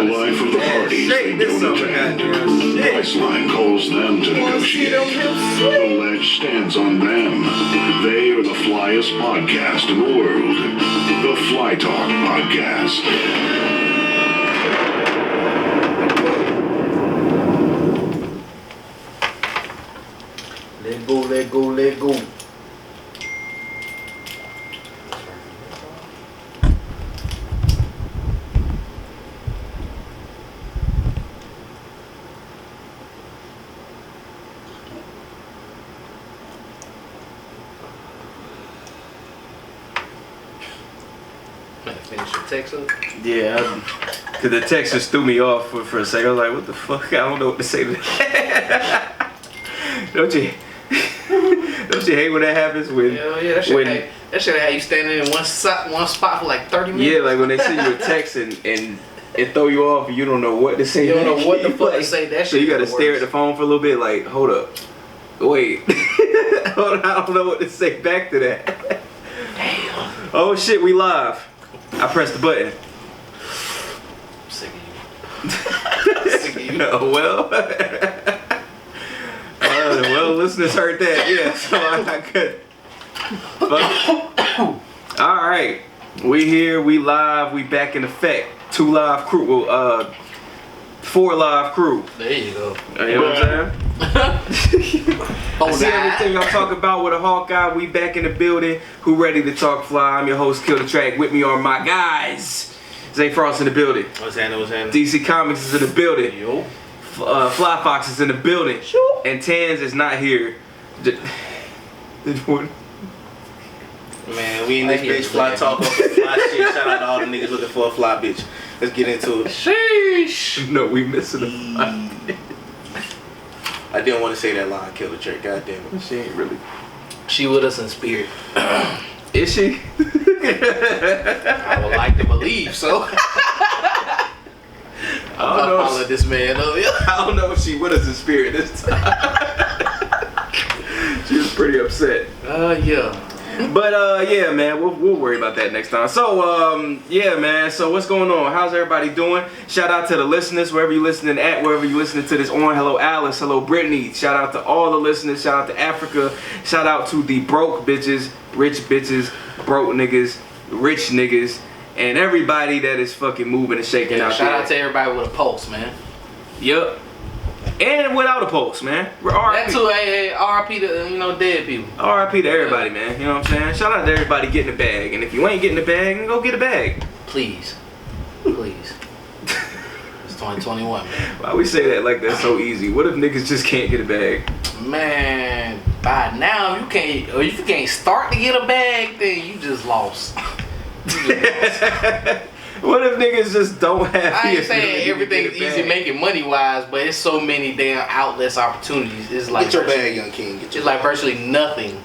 the life of the parties they don't attend. Priceline calls them to negotiate. The ledge stands on them. They are the flyest podcast in the world. The FlyTalk Podcast. Let go. Finish your text up? Yeah, cause the text just threw me off for a second. I was like, what the fuck? I don't know what to say to that. Don't you hate when that happens? When, hell yeah, that shit had you standing in one spot for like 30 minutes. Yeah, like when they send you a text and it throw you off and you don't know what to say. You don't know what the fuck to say. That shit. So you gotta stare at the phone for a little bit like, hold up. Wait. Hold on, I don't know what to say back to that. Damn. Oh shit, we live. I pressed the button. I'm sick of you. Sick of you. Well, well, listeners heard that. Yeah, so I could. All right, we here, we live, we back in effect. 2 live crew, 4 live crew. There you go. You know what I'm saying? I see everything y'all talk about with a Hawkeye. We back in the building. Who ready to talk fly? I'm your host, Killthetrack. With me are my guys. Zay Frost in the building. What's happening? DC Comics is in the building. Yo. Fly Fox is in the building. Sure. And Tans is not here. Man, we in this bitch fly talk off the fly shit. Shout out to all the niggas looking for a fly bitch. Let's get into it. Sheesh. No, we missing a fly. I didn't want to say that line, Killthetrack. God damn it. She ain't really. She with us in spirit. Is she? I would like to believe so. I'm not following this man up here. I don't know if she with us in spirit this time. She was pretty upset. Yeah. But yeah, man, we'll worry about that next time. So yeah, man. So what's going on? How's everybody doing? Shout out to the listeners wherever you listening at, wherever you listening to this on. Hello, Alice. Hello, Brittany. Shout out to all the listeners. Shout out to Africa. Shout out to the broke bitches, rich bitches, broke niggas, rich niggas, and everybody that is fucking moving and shaking out there. Shout out to everybody with a pulse, man. Yup. And without a pulse, man. We're RIP. That too, hey, RIP to, dead people. RIP to everybody, man. You know what I'm saying? Shout out to everybody getting a bag. And if you ain't getting a bag, then go get a bag. Please. It's 2021, man. Why we say that like that's so easy? What if niggas just can't get a bag? Man, by now you can't, or if you can't start to get a bag, then you just lost. What if niggas just don't have? I ain't saying everything's easy making money wise, but it's so many damn outlets, opportunities. It's like get your bag, young king. It's like virtually nothing.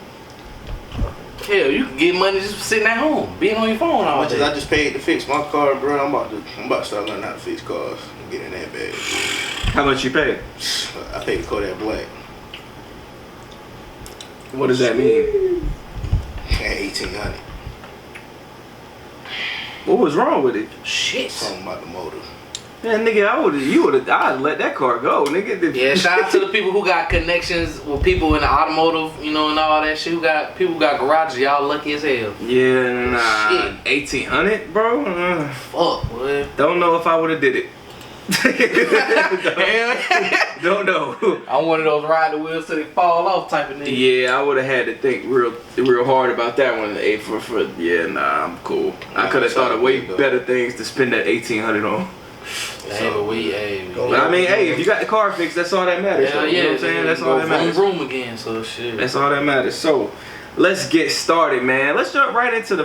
Hell, you can get money just sitting at home, being on your phone all day. I just paid to fix my car, bro. I'm about to start learning how to fix cars and get in that bag. How much you paid? I paid to Kodak Black. What does that mean? At 1800. What was wrong with it? Shit. Something about the motor. Man, nigga, I'd let that car go, nigga. Yeah, shout out to the people who got connections with people in the automotive, and all that shit. People who got garages. Y'all lucky as hell. Yeah, nah. Shit. 1800, bro. Fuck, boy. Don't know if I would have did it. Don't know. I'm one of those ride the wheels till they fall off type of nigga. Yeah, I would have had to think real hard about that one. Yeah, nah, I'm cool. I could have thought of way better things to spend that 1800 on. Hey, but I mean, hey, if you got the car fixed, that's all that matters. Yeah, you know what I'm saying? That's all that matters. Room again, so shit. That's all that matters. So, let's get started, man. Let's jump right into the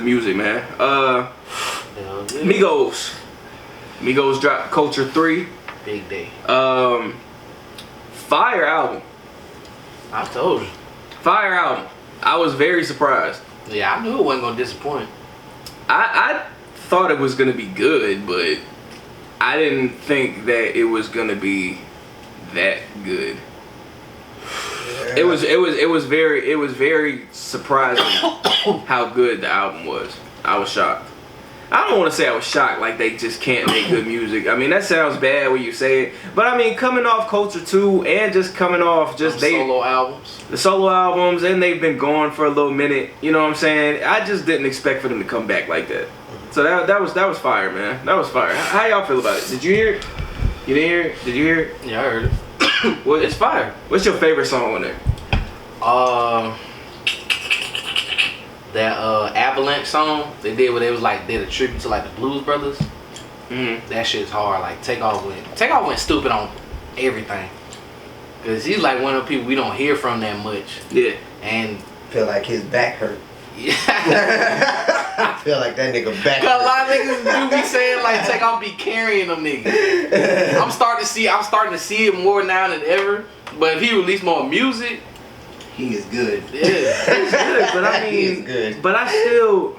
music, man. Migos dropped Culture 3. Big day. Fire album. I told you. Fire album. I was very surprised. Yeah, I knew it wasn't gonna disappoint. I thought it was gonna be good, but I didn't think that it was gonna be that good. It was very surprising how good the album was. I was shocked. I don't want to say I was shocked like they just can't make good music. I mean, that sounds bad when you say it, but I mean, coming off Culture 2 and just coming off just solo albums. The solo albums, and they've been gone for a little minute. You know what I'm saying? I just didn't expect for them to come back like that. So that was fire, man. That was fire. How y'all feel about it? Did you hear it? You didn't hear it? Did you hear it? Yeah, I heard it. Well, it's fire. What's your favorite song on there? That Avalanche song they did where they was like did a tribute to like the Blues Brothers. Mm-hmm. That shit's hard. Like Takeoff went stupid on everything. Cause he's like one of the people we don't hear from that much. Yeah. And feel like his back hurt. yeah. I feel like that nigga back Cause a hurt. lot of niggas do be saying like Takeoff be carrying them niggas. I'm starting to see it more now than ever. But if he released more music, He is good. yeah. It's good, but I He is mean, good. but I still,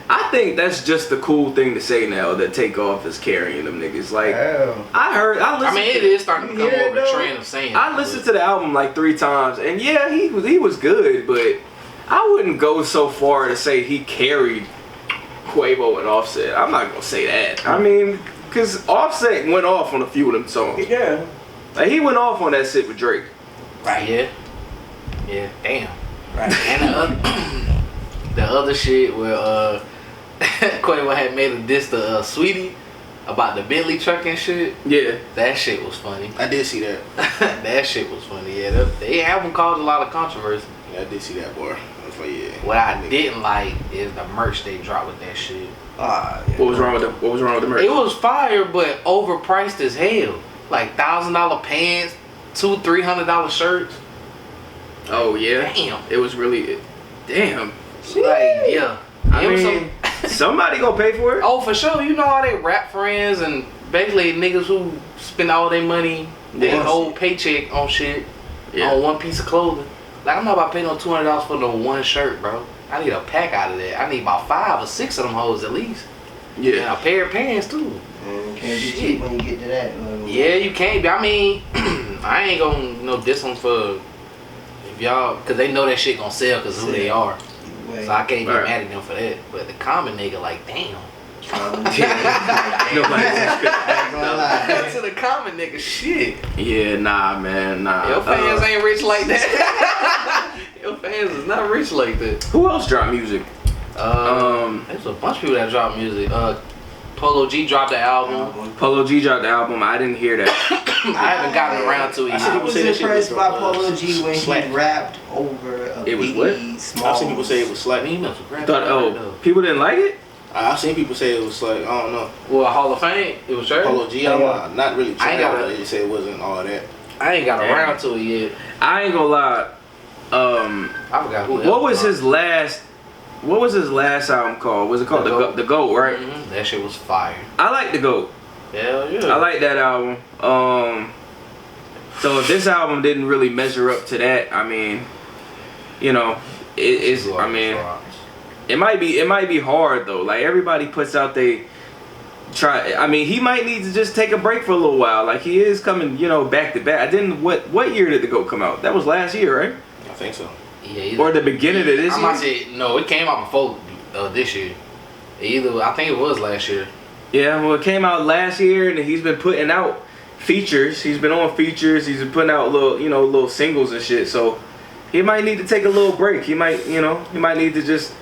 I think that's just the cool thing to say now that Takeoff is carrying them niggas. Like, Oh. I listened. It is starting to become Yeah, more of a though. trend of saying. I listened to the album like 3 times, and yeah, he was good, but I wouldn't go so far to say he carried Quavo and Offset. I'm not gonna say that. I mean, cause Offset went off on a few of them songs. Yeah. Like, he went off on that shit with Drake. Right. Yeah. Damn. Right. And the other shit where Quavo had made a diss to Sweetie about the Bentley truck and shit. Yeah. That shit was funny. I did see that. That shit was funny. Yeah, they haven't caused a lot of controversy. Yeah, I did see that, boy. I was like, yeah. What I didn't like is the merch they dropped with that shit. Yeah. What was wrong with the merch? It was fire, but overpriced as hell. Like $1,000 pants, $200-$300 shirts. Oh yeah. Damn. It was really. Damn. Like yeah. I It was mean, somebody gonna pay for it. Oh, for sure. You know all they rap friends and basically niggas who spend all their money, their Yeah. whole paycheck on shit, Yeah. on one piece of clothing. Like, I'm not about paying no $200 for no one shirt, bro. I need a pack out of that. I need about 5 or 6 of them hoes at least. And Yeah. a pair of pants too. Can't be Shit. cheap when you get to that. Yeah, you can't be. I mean, I ain't gonna diss them for if y'all, cause they know that shit gonna sell cause of who they are. So I can't be Right. mad at them for that. But the common nigga, like, damn. Nobody. To the common nigga, shit. Yeah, nah, man, nah. Your fans ain't rich like that. Your fans is not rich like that. Who else dropped music? There's a bunch of people that drop music. Polo G dropped the album. Polo G dropped the album. I didn't hear that. I haven't gotten around to it I yet. was say that shit impressed was by from, Polo G when Slack. he rapped over a It was Biggie what? Small. I've seen people say it was slight. People didn't like it. I've seen people say it was like, I don't know. Well, Hall of Fame, it was sure. Polo G, I'm not really I ain't got but it. they say it wasn't all that. I ain't got Damn. around to it yet. I ain't gonna lie. I forgot who. What else was dropped. his last? What was his last album called? Was it called The Goat? Right. Mhm. That shit was fire. I like The Goat. Hell yeah. I like that album. So if this album didn't really measure up to that, I mean, you know, it's. I mean, it might be hard though. Like, everybody puts out try. I mean, he might need to just take a break for a little while. Like, he is coming, you know, back to back. I didn't. What year did The Goat come out? That was last year, right? I think so. Yeah, Or the beginning of this I year? might say no. It came out before this year. I think it was last year. Yeah, well, it came out last year, and he's been putting out features. He's been on features. He's been putting out little singles and shit. So he might need to take a little break. He might need to just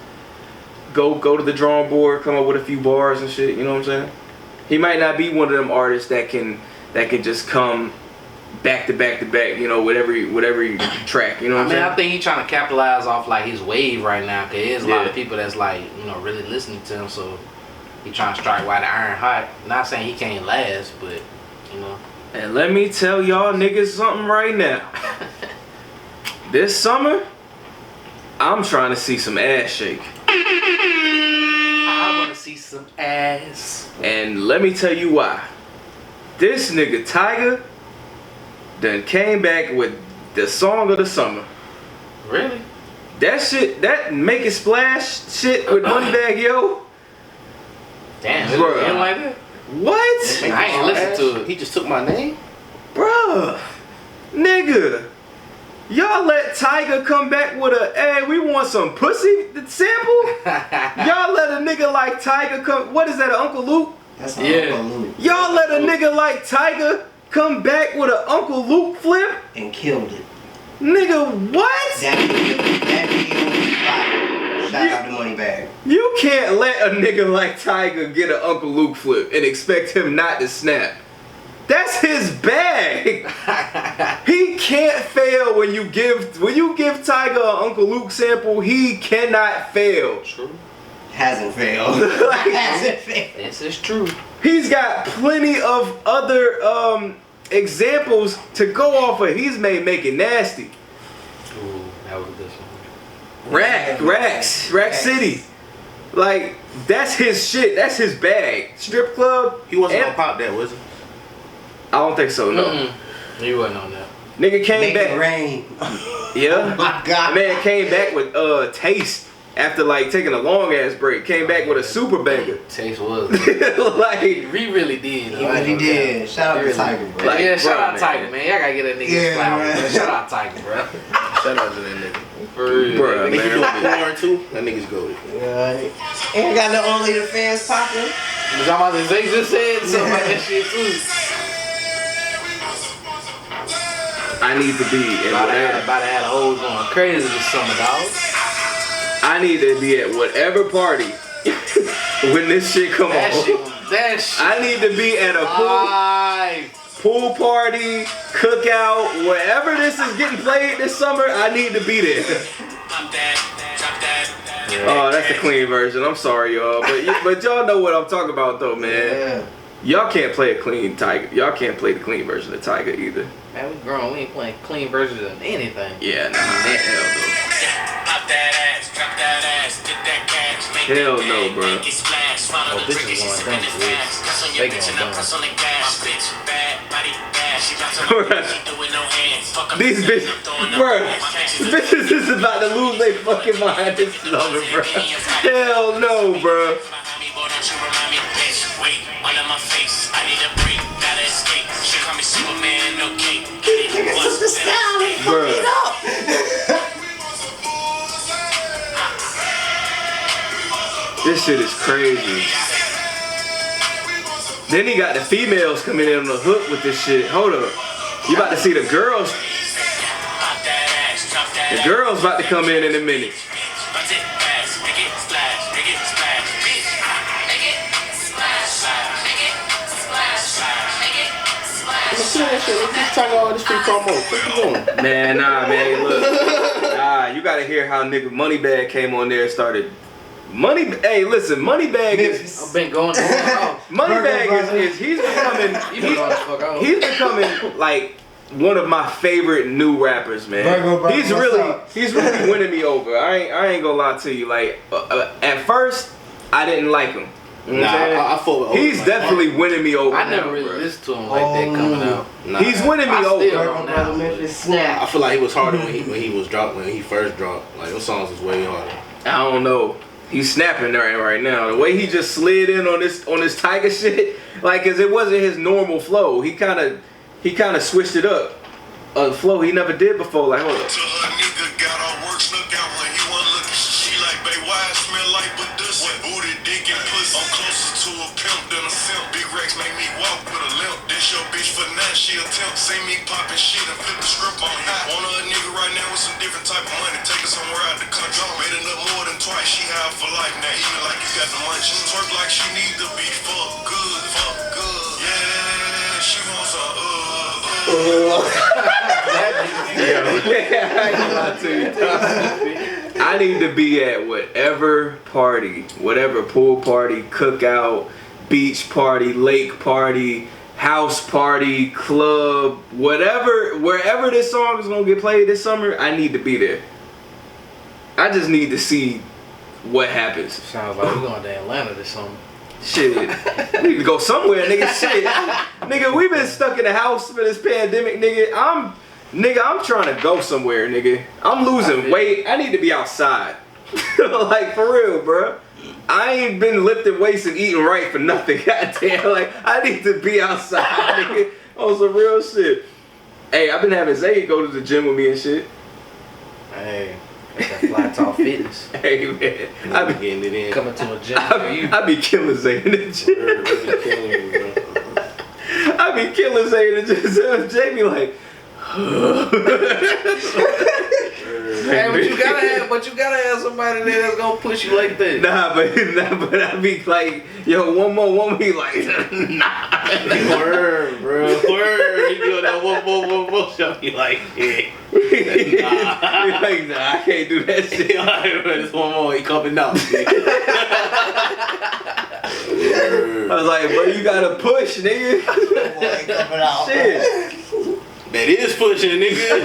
go to the drawing board, come up with a few bars and shit. You know what I'm saying? He might not be one of them artists that can just come back to back to back. You know, with every track. You know what I'm saying? I think he's trying to capitalize off like his wave right now. Cause there's a lot Yeah. of people that's like really listening to him. So he trying to strike while the iron hot. Not saying he can't last, but you know. And let me tell y'all niggas something right now. This summer, I'm trying to see some ass shake. I want to see some ass. And let me tell you why. This nigga Tiger done came back with the song of the summer. Really? That shit, that Make It Splash shit with Moneybagg Yo. Damn, Bruh. it didn't like that. What? I ain't listened to it. He just took my name? Bruh. Nigga. Y'all let Tiger come back with a, hey, we want some pussy sample? Y'all let a nigga like Tiger come, what is that, Uncle Luke? That's Yeah. Uncle Luke. Y'all let a nigga like Tiger come back with an Uncle Luke flip? And killed it. Nigga, what? That video was fire. Shout out to Moneybag. You can't let a nigga like Tiger get an Uncle Luke flip and expect him not to snap. That's his bag. He can't fail when you give Tiger an Uncle Luke sample. He cannot fail. True. Hasn't failed. Hasn't failed. This is true. He's got plenty of other examples to go off of. He's make it nasty. Ooh, that was a good one. Rack City. Like, that's his shit. That's his bag. Strip club. He wasn't gonna pop that, was he? I don't think so, no. He wasn't on that. Nigga came Make back. it rain. Yeah. Oh my God. Man came back with Taste after like taking a long ass break. Came back with a super banger. Taste was. Like, He really did. He really did. Shout out to Tiger, bro. Like, Yeah, shout bro, out man. Tiger, man. Y'all gotta get that nigga Yeah, flowers. man. Shout out Tiger, bro. Shout out to that nigga. For real. Bruh, Nigga, he doing man. porn too? That nigga's goated. Ain't got no only the fans popping. Was talking about this Zay just said something like that shit too. I need to be in whatever. About to have the hoes going crazy this summer, dog. I need to be at whatever party when this shit come That on. shit. That shit. I need to be at a pool party, cookout, wherever this is getting played this summer. I need to be there. Oh, that's the clean version. I'm sorry, y'all, but y'all know what I'm talking about, though, man. Yeah. Y'all can't play a clean Tiger. Y'all can't play the clean version of Tiger either. Man, we grown. We ain't playing clean versions of anything. Yeah, nah, hell no, bro. Oh, this is going dumb, dude. They going dumb. These bitches, bro, bitches is about to lose their fucking mind this summer, bro. Hell no, bro. What's the style? They fucked it up. This shit is crazy. Then he got the females coming in on the hook with this shit. Hold up. You about to see the girls. The girls about to come in a minute. Man, nah, man, look. Nah, you gotta hear how nigga Moneybag came on there and started. Hey, listen, Moneybag is. I've been going on. Moneybag is he's becoming like one of my favorite new rappers, man. He's really winning me over. I ain't gonna lie to you. Like at first, I didn't like him. You know what I'm saying? I fought with He's definitely winning me over. I never now, really bro. listened to him like that coming out. Nah, He's winning me I over. still don't know. Memphis snap. I feel like he was harder when he was dropped, when he first dropped. Like those songs was way harder. I don't know. He's snapping there right now. The way he just slid in on this Tiger shit, like, cause it wasn't his normal flow. He kind of switched it up. A flow he never did before. Like, hold up. To her nigga got all work snuck out when he wasn't looking. She like, babe, why it smell like Badusi? Booty, dick, and pussy. I'm closer to a pimp than a simp. Big Rex make me walk with a limp. This your bitch for now, she attempt. See me popping shit and flip the script on high. Want a nigga right now with some different type of money. Take her somewhere out the country. Made it up more than twice. She high for life now, even like you got the munchies. Twerk like she need to be fuck good. Yeah, she wants a I need to be at whatever party, whatever pool party, cookout, beach party, lake party, house party, club, whatever, wherever this song is gonna get played this summer, I need to be there. I just need to see what happens. Sounds like we're going to Atlanta this summer. Shit. We need to go somewhere, nigga. Shit. Nigga, we been stuck in the house for this pandemic, nigga. I'm trying to go somewhere, nigga. I'm losing weight. I need to be outside. Like, for real, bro. I ain't been lifting weights and eating right for nothing. Goddamn. Like, I need to be outside, nigga. On some real shit. Hey, I've been having Zay go to the gym with me and shit. Hey, that's that FlyTalk fitness. Hey man, I be getting it in. Coming to a gym for you. I be killing Zay in the gym. Word, they be killing me, bro. I be killing Zay in the gym. Jay be like, Hey, but you gotta have somebody there that's gonna push you like that. nah, but I be like, yo, one more, be like, nah. Word, bro. Word. You doing that one more. Show me like, yeah. Be like, nah, I can't do that shit. There's one more. He coming out. I was like, bro, you gotta push, nigga. Boy, coming out. Shit. That is pushing, nigga. What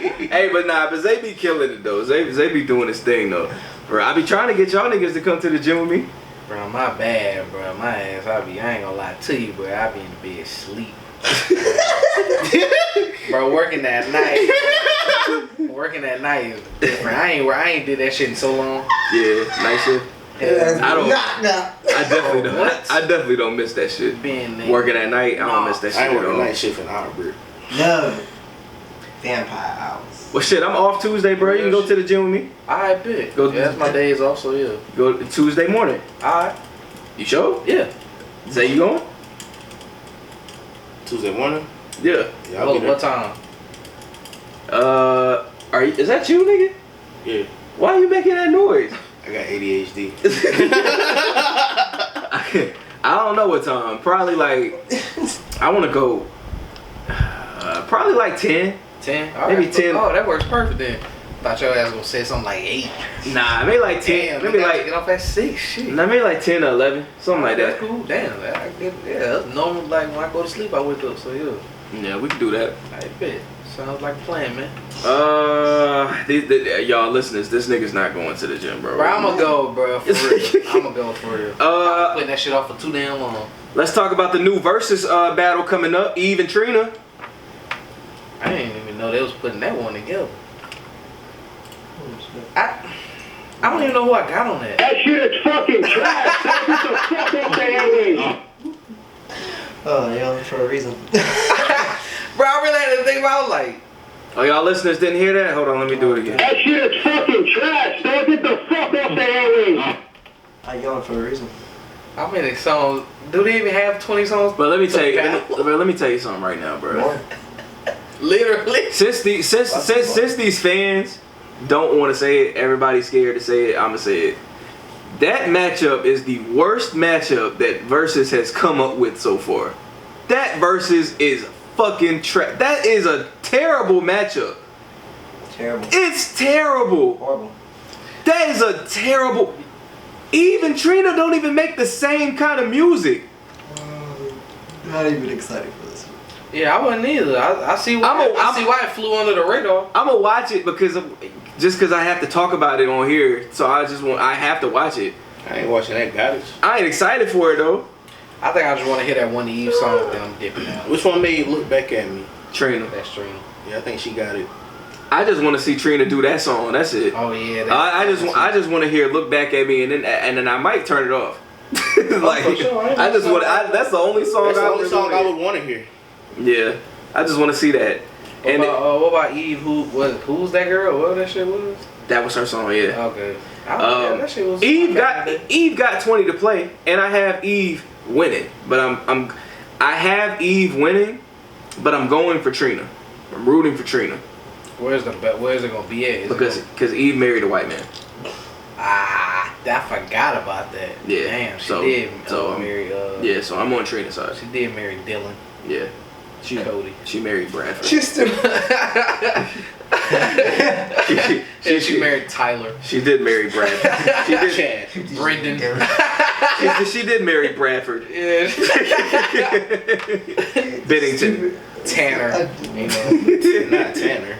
you mean? Hey, but Zay be killing it though. Zay be doing his thing though. Bro, I be trying to get y'all niggas to come to the gym with me. Bro, my bad, bro. My ass, I ain't gonna lie to you, bro. I be in the bed sleep. Bro, working that night. Working at night is different. I ain't did that shit in so long. Yeah, night shift. I don't. Nah. I definitely don't. What? I definitely don't miss that shit. Being there. Working at night, I don't miss that shit I ain't at working all. night shift in our bro. No. Vampire hours. Well, shit, I'm off Tuesday, bro. You can go to the gym with me. Alright, bet. Go- Yeah, that's my days off, so yeah. Go Tuesday morning. Alright. You sure? Yeah. Zay, you going? Tuesday morning? Yeah. Yeah, I'll be there. What time? Is that you, nigga? Yeah. Why are you making that noise? I got ADHD. I don't know what time. Probably like, I want to go, probably like 10. 10? Maybe 10. Oh, that works perfect then. Thought your ass gonna say something like 8. Nah, maybe like 10. Damn, maybe maybe like, get off at 6. Shit. nah, maybe like 10 or 11. Something like That's that. cool. Damn. That's normal. Like when I go to sleep, I wake up. So yeah. Yeah, we can do that. I bet. Sounds like a plan, man. Y'all listeners, this nigga's not going to the gym, bro. Bro, I'ma go, bro. For real. I'ma go for real. I'm putting that shit off for too damn long. Let's talk about the new versus battle coming up. Eve and Trina. I didn't even know they was putting that one together. I don't even know who I got on that. That shit is fucking trash. Get the fuck off the airwaves. Oh, yeah, for a reason. Bro, I really had to think about like, Oh, y'all listeners didn't hear that? Hold on, let me do it again. That shit is fucking trash. Don't get the fuck off the airwaves. I yawn for a reason. how many songs? Do they even have 20 songs? But let me tell you, let me tell you something right now, bro. More. Literally. Since these fans don't want to say it, everybody's scared to say it, I'ma say it. That matchup is the worst matchup that Versus has come up with so far. That Versus is fucking trash. That is a terrible matchup. Terrible. It's terrible. Horrible. That is a terrible. Eve and Trina don't even make the same kind of music. Not even excited for this. Yeah, I wasn't either. I see why. I see why it flew under the radar. I'm gonna watch it because I have to talk about it on here. So I have to watch it. I ain't watching that garbage. I ain't excited for it though. I think I just want to hear that one Eve song, then I'm dipping out. Which one made you look back at me? Trina. That's Trina. Yeah, I think she got it. I just want to see Trina do that song. That's it. Oh yeah. I just want to hear "Look Back at Me" and then I might turn it off. Like for sure. that's the only song. That's the only really song I wanna would want to hear. hear. Yeah, I just want to see that. What about Eve? Who's that girl? What that shit was? That was her song. Yeah. Okay. That shit was. Eve got 20 to play, and I have Eve winning. But I have Eve winning, but I'm going for Trina. I'm rooting for Trina. Where's it gonna be at? Because Eve married a white man. I forgot about that. Yeah. Damn, she So- did so, marry. Yeah, so I'm on Trina's side. She did marry Dylan. Yeah. Cody. She married Bradford. Just to She married Tyler. She did marry Bradford. She did. Brendan. She did marry Bradford. Yeah. Bennington. Tanner. You know. Not Tanner.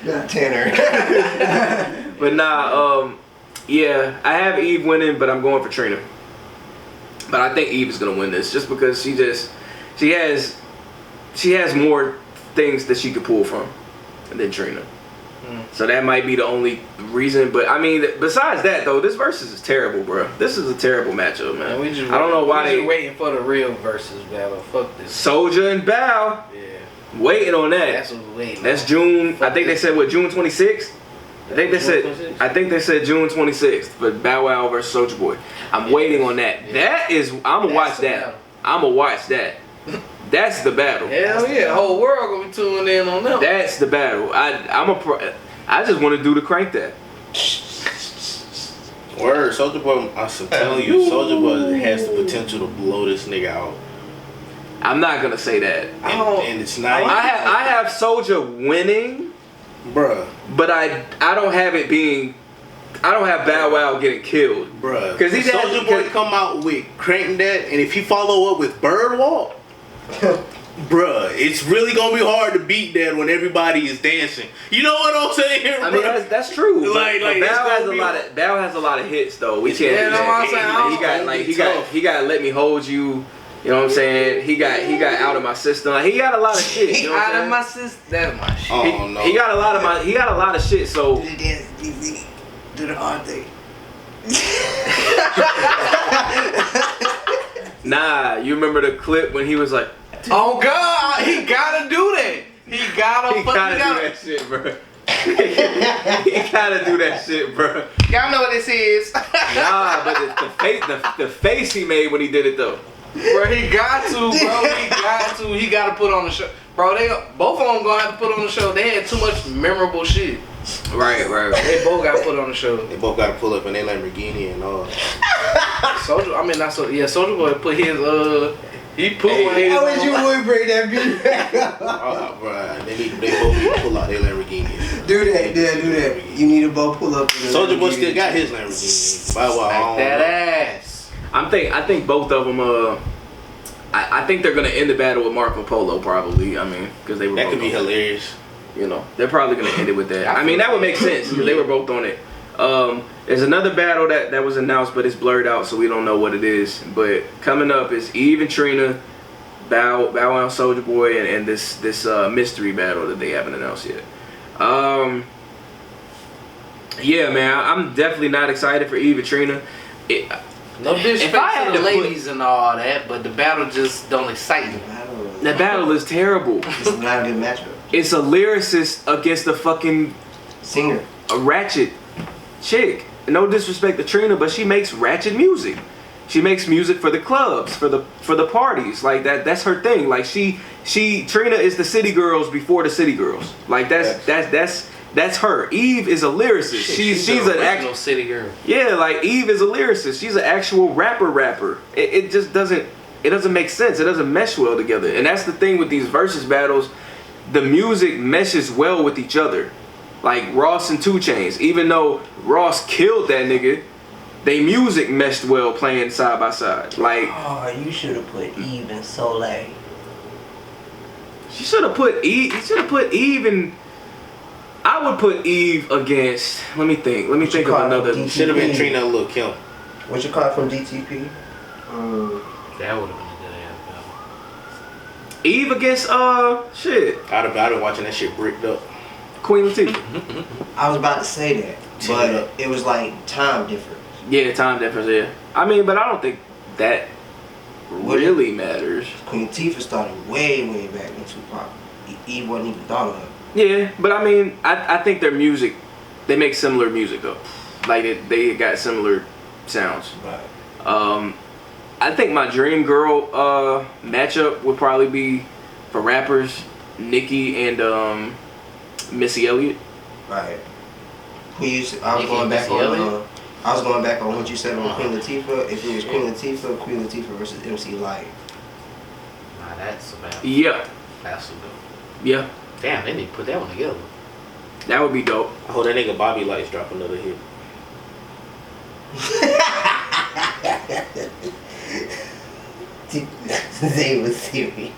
Not Tanner. But yeah, I have Eve winning, but I'm going for Trina. But I think Eve is gonna win this just because she has more things that she could pull from than Trina. So that might be the only reason. But I mean, besides that though, this versus is terrible, bro. This is a terrible matchup, man. I don't know why we waiting for the real versus battle. Fuck this. Soulja and Bow. Yeah. Waiting on that. That's what we're waiting. That's June. I think they said what, June 26th. I think they said June 26th for Bow Wow versus Soulja Boy. I'm waiting on that. That is, I'ma watch that. I'ma watch that. That's the battle. Hell yeah, the whole world gonna be tuning in on them. That's the battle. I just want to do the crank that. Word, Soulja Boy. I'm telling you, Soulja Boy has the potential to blow this nigga out. I'm not gonna say that. And it's not. I have Soulja winning, bruh. But I don't have it being. I don't have Bow Wow getting killed, bruh. Because he's Soulja Boy come out with Crank That, and if he follow up with Bird Walk, bruh, it's really gonna be hard to beat that when everybody is dancing. You know what I'm saying? I mean, that's true. Like Bow has a lot of hits though. We can't. Yeah, no, I'm saying, he got Let Me Hold You. You know what I'm saying? He got Out of My System. Like, he got a lot of shit. You know Out of My System. That's my shit. Oh no. He got a lot of shit. So. Do the dance, DZ. Do the hard thing. Nah, you remember the clip when he was like, oh God, he gotta do that. He gotta do that shit, bro. He gotta do that shit, bro. Y'all know what this is. Nah, but the face he made when he did it though. Bro, he got to, bro. He got to put on the show. Bro, both of them gonna have to put on the show. They had too much memorable shit. Right. They both got to put on the show. They both got to pull up in their Lamborghini and all. Soulja Boy put his he put one. How would you bring that beat back up? Bro, they both need to pull out their Lamborghini. Do that. You need to both pull up. Soulja Boy still got his Lamborghini. Bow Wow, Smack that ass. I think both of them. I think they're gonna end the battle with Marco Polo probably. I mean, because they were. That could be hilarious. You know, they're probably gonna end it with that. I mean, that would make sense because they were both on it. There's another battle that was announced, but it's blurred out, so we don't know what it is. But coming up is Eve and Trina, Bow Wow and Soulja Boy, and this mystery battle that they haven't announced yet. Yeah, man, I'm definitely not excited for Eve and Trina. No disrespect to the ladies and all that, but the battle just don't excite me. That battle is terrible. It's not a good matchup. It's a lyricist against a fucking singer, a ratchet chick. No disrespect to Trina, but she makes ratchet music. She makes music for the clubs, for the parties. Like that's her thing. Like Trina is the city girls before the city girls. Like that's her. Eve is a lyricist. She's an actual city girl. Yeah, like Eve is a lyricist. She's an actual rapper. It just doesn't make sense. It doesn't mesh well together. And that's the thing with these versus battles. The music meshes well with each other. Like Ross and 2 Chainz. Even though Ross killed that nigga, they music meshed well playing side by side. Like, you should have put Eve and Soleil. She should have put Eve. You should have put Eve in. I would put Eve against. Let me think of another. Should have been Trina and Lil' Kim. What's your card from DTP? That would have been a good ass battle. Eve against shit. I'd have been watching that shit bricked up. Queen Latifah. I was about to say that, but it was like time difference. Yeah, time difference. Yeah. I mean, but I don't think that really matters. Queen Latifah started way back in Tupac. Eve wasn't even thought of. Yeah, but I mean, I think their music, they make similar music though. Like they got similar sounds. Right. I think my dream girl matchup would probably be for rappers, Nicki and Missy Elliott. Right. I was going back on what you said on Queen Latifah. If it was Queen Latifah versus MC Lyte. Nah, that's a battle. Yeah. That's a good. Yeah. Damn, they need to put that one together. That would be dope. I hope that nigga Bobby Lights drop another hit. Zay was serious.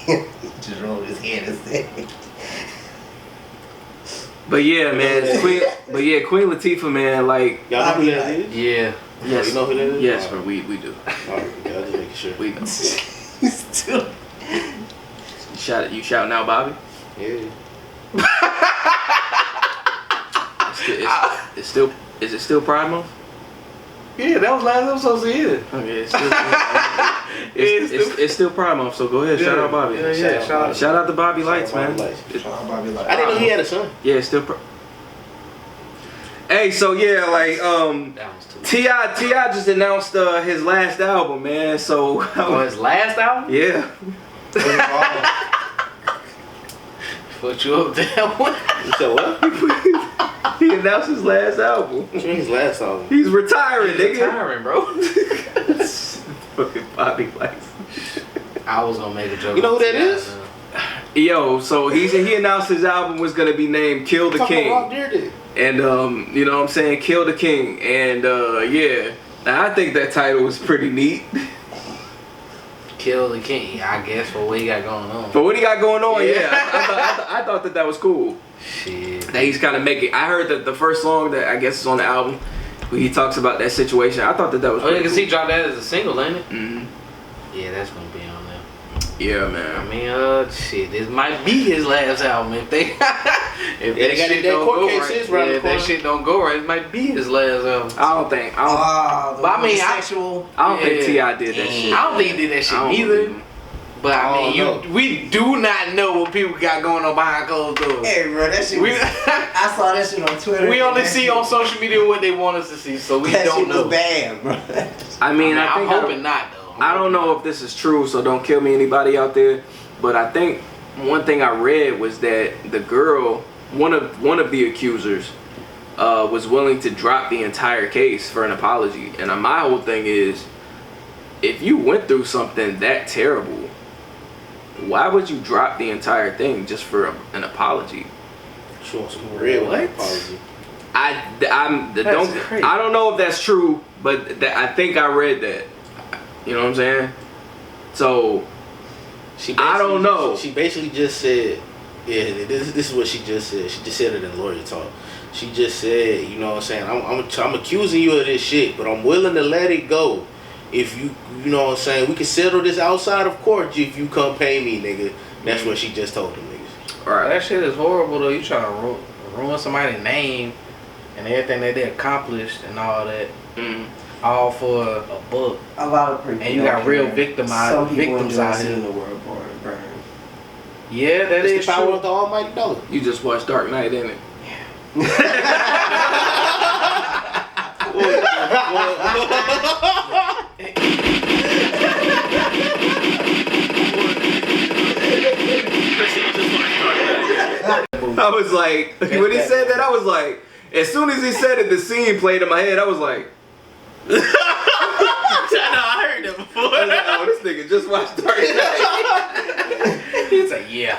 He just rolled his head and said. But yeah, man, Queen Latifah, man, like. Y'all know who that is? Yeah. Yes. You know who that is? Yes, but we do. Alright, okay, I'll just make sure. We know. Still. You shouting out Bobby? Yeah. Is it still Pride Month? Yeah, that was last episode of the year. Okay, it's still Pride Month, so go ahead. Shout out Bobby. Yeah, Shout out to Bobby Lights, man. Shout out Bobby Lights. I didn't know he had a son. Yeah, it's still. Hey, so yeah, like T.I. just announced his last album, man. So his last album? Yeah. Put you up that one. You said what? He announced his last album. What's his last album? He's retiring, nigga. Retiring, bro. Fucking Bobby Lights. I was gonna make a joke. You know who that is? Yo, so he announced his album was gonna be named Kill the King. And you know what I'm saying, Kill the King. And yeah. Now I think that title was pretty neat. Kill the King, I guess, for what he got going on. For what he got going on, yeah. I thought that was cool. Shit. That he's kind of making. I heard that the first song that I guess is on the album, where he talks about that situation. I thought that was. Oh yeah, because cool. he dropped that as a single, ain't it? Mm-hmm. Yeah, that's gonna be on there. Yeah, man. I mean, shit, this might be his last album if they. If they got shit that don't court go case right. is right Yeah, the if that corner. shit don't go right, it might be his last album. I don't think. But I mean, sexual. I don't think T.I. did that shit. I don't think he did that I shit don't either. believe him. But I mean, we do not know what people got going on behind closed doors. Hey, bro, that shit. I saw that shit on Twitter. We only see on social media what they want us to see, so we that don't shit know. was bad, bro. I mean, I'm hoping not though. I don't know if this is true, so don't kill me, anybody out there. But I think one thing I read was that the girl, one of the accusers, was willing to drop the entire case for an apology. And my whole thing is, if you went through something that terrible, why would you drop the entire thing just for an apology? She wants some real apology. I crazy. don't know if that's true, but I think I read that. You know what I'm saying? So I don't know. She basically just said, yeah, this is what she just said. She just said it in lawyer talk. She just said, you know what I'm saying, I'm accusing you of this shit, but I'm willing to let it go. If you know what I'm saying, we can settle this outside of court if you come pay me, nigga. That's what she just told them niggas. Alright, that shit is horrible though. You trying to ruin somebody's name and everything that they accomplished and all that. All for a book. A lot of people. And you got real victims out here. The world burn. Yeah, that It's is the power true. of the almighty dollar. You just watched Dark Knight, didn't it? I was like, when he said that, I was like, as soon as he said it, the scene played in my head. I was like, I heard that before. I was like, oh, this nigga just watched Dark Knight. He's like, yeah.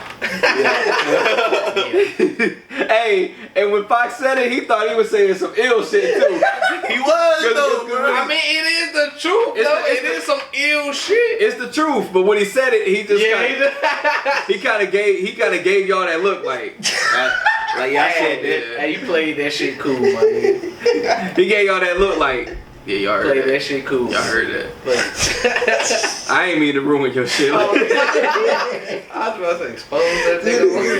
Hey, and when Fox said it, he thought he was saying some ill shit too. He was though, bro. I mean, it is the truth, though. It is some ill shit. It's the truth, but when he said it, he just he kind of gave y'all that look like I said that. Hey, you played that shit cool, man. He gave y'all that look like, yeah, y'all heard Played that shit cool. Y'all heard that. I ain't mean to ruin your shit. I was about to expose that nigga.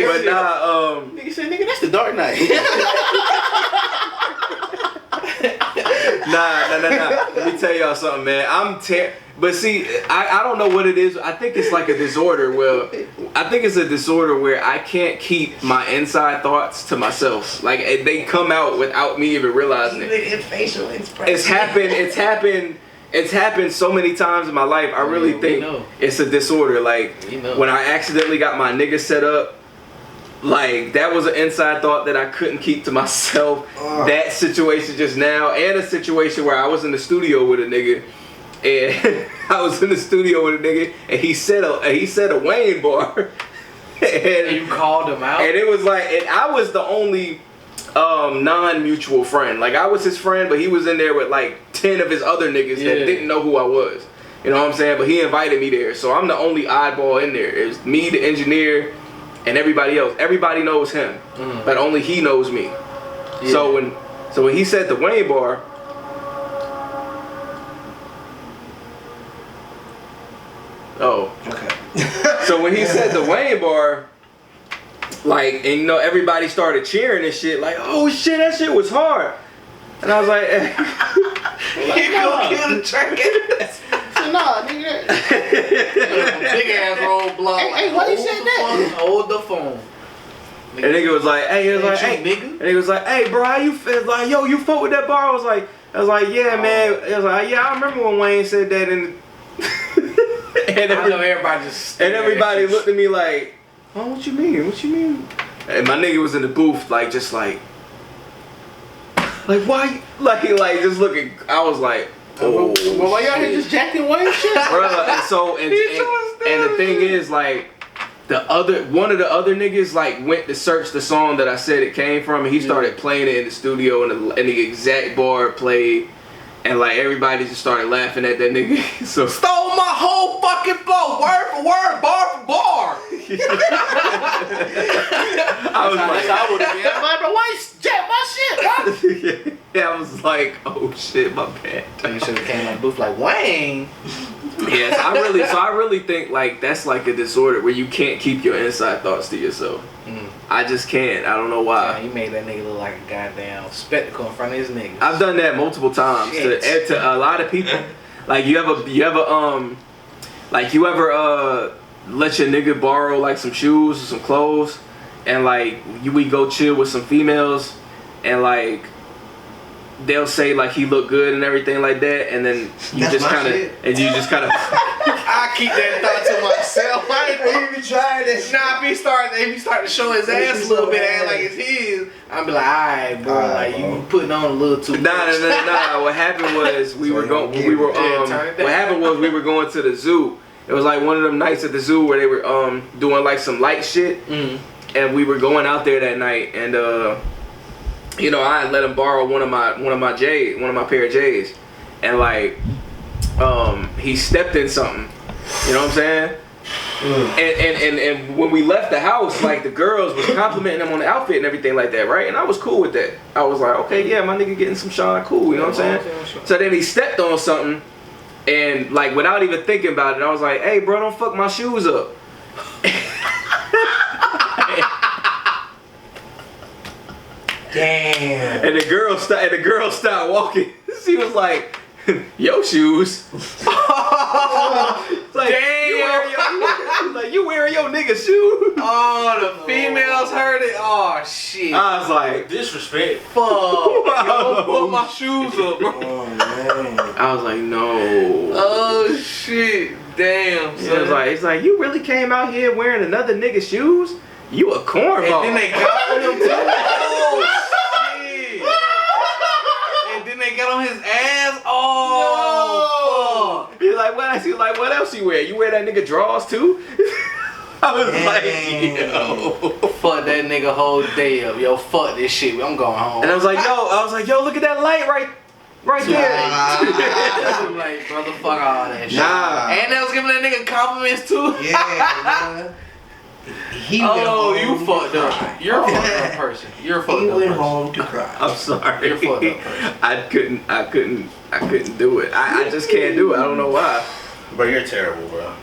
But nah, Nigga said, nigga, that's the Dark Knight. Nah. Let me tell y'all something, man. But see, I don't know what it is. I think it's like a disorder. I think it's a disorder where I can't keep my inside thoughts to myself. Like they come out without me even realizing it. Even in facial expression. It's happened so many times in my life. I really think it's a disorder. Like when I accidentally got my nigga set up, like that was an inside thought that I couldn't keep to myself. That situation just now, and a situation where I was in the studio with a nigga, and I was in the studio with a nigga, and he said a Wayne bar, and you called him out, and it was like, and I was the only non-mutual friend. Like I was his friend, but he was in there with like 10 of his other niggas that didn't know who I was. You know what I'm saying? But he invited me there, so I'm the only oddball in there. It's me, the engineer, and everybody else. Everybody knows him, but only he knows me. Yeah. So when he said the Wayne bar, so when he said the Wayne bar, like, and you know, everybody started cheering and shit, like, oh shit, that shit was hard. And I was like, You gonna kill the track ass. Nah, nigga. Big ass roadblock. Hey, why you said that? Hold the phone. And nigga was like, hey, he was like, hey, nigga. And he was like, hey, bro, how you feel? Like, yo, you fuck with that bar? I was like, yeah, man. It was like, yeah, I remember when Wayne said that, and I know everybody just. And everybody looked at me like, oh, what you mean? What you mean? And my nigga was in the booth, like, just like why? Like just looking. I was like, oh. Well, why y'all here just jacking Wayne shit? Bro, and so and the thing is, like, one of the other niggas like went to search the song that I said it came from, and he started playing it in the studio, and the exact bar played, and like everybody just started laughing at that nigga. So stole my whole fucking flow, word for word, bar for bar. I was like, I would have been. I'm like, bro, why you jack my shit, bro? Yeah, I was like, oh shit, my bad. You should have came on the booth like Wayne. Yeah, so I really think like that's like a disorder where you can't keep your inside thoughts to yourself. I just can't. I don't know why. Yeah, you made that nigga look like a goddamn spectacle in front of his niggas. I've done that multiple times to a lot of people. Like you ever let your nigga borrow like some shoes or some clothes, and like we go chill with some females, and like they'll say like he look good and everything like that, and then you just kind of I keep that thought to myself. I ain't even trying this. Nah, if he start to show his ass a little bit, act like it's his, I'm be like, alright, bro, like you putting on a little too much. Nah. What happened was we were going to the zoo. It was like one of them nights at the zoo where they were doing like some light shit, and we were going out there that night, and you know, I had let him borrow one of my pair of J's, and like he stepped in something, you know what I'm saying? And when we left the house, like the girls was complimenting him on the outfit and everything like that, right? And I was cool with that. I was like, okay, yeah, my nigga getting some shine, cool, you know what I'm saying? So then he stepped on something, and like without even thinking about it, I was like, hey, bro, don't fuck my shoes up. Damn. And the girl stopped walking. She was like, "Yo shoes." Like, damn. You wearing your nigga shoes? Oh, the females heard it. Oh shit. I was like, disrespect. Fuck. Yo, put my shoes up, bro. Oh man. I was like, no. Oh shit. Damn. It's like you really came out here wearing another nigga's shoes? You a cornball. And then they got on him too. Oh shit. And then they got on his ass. Oh. No. He's like, what else? He's like, what else you wear? You wear that nigga drawers too? I was like, yo. Fuck that nigga whole day up. Yo, fuck this shit. I'm going home. And I was like, yo, look at that light right there. I'm like, brother, fuck all that shit. Nah. And they was giving that nigga compliments too. Yeah, you fucked up. You're a fucked up person. You're a fucked up person. He went home to cry. I'm sorry. You're a fucked up person. I couldn't do it. I just can't do it. I don't know why. Bro, you're terrible, bro.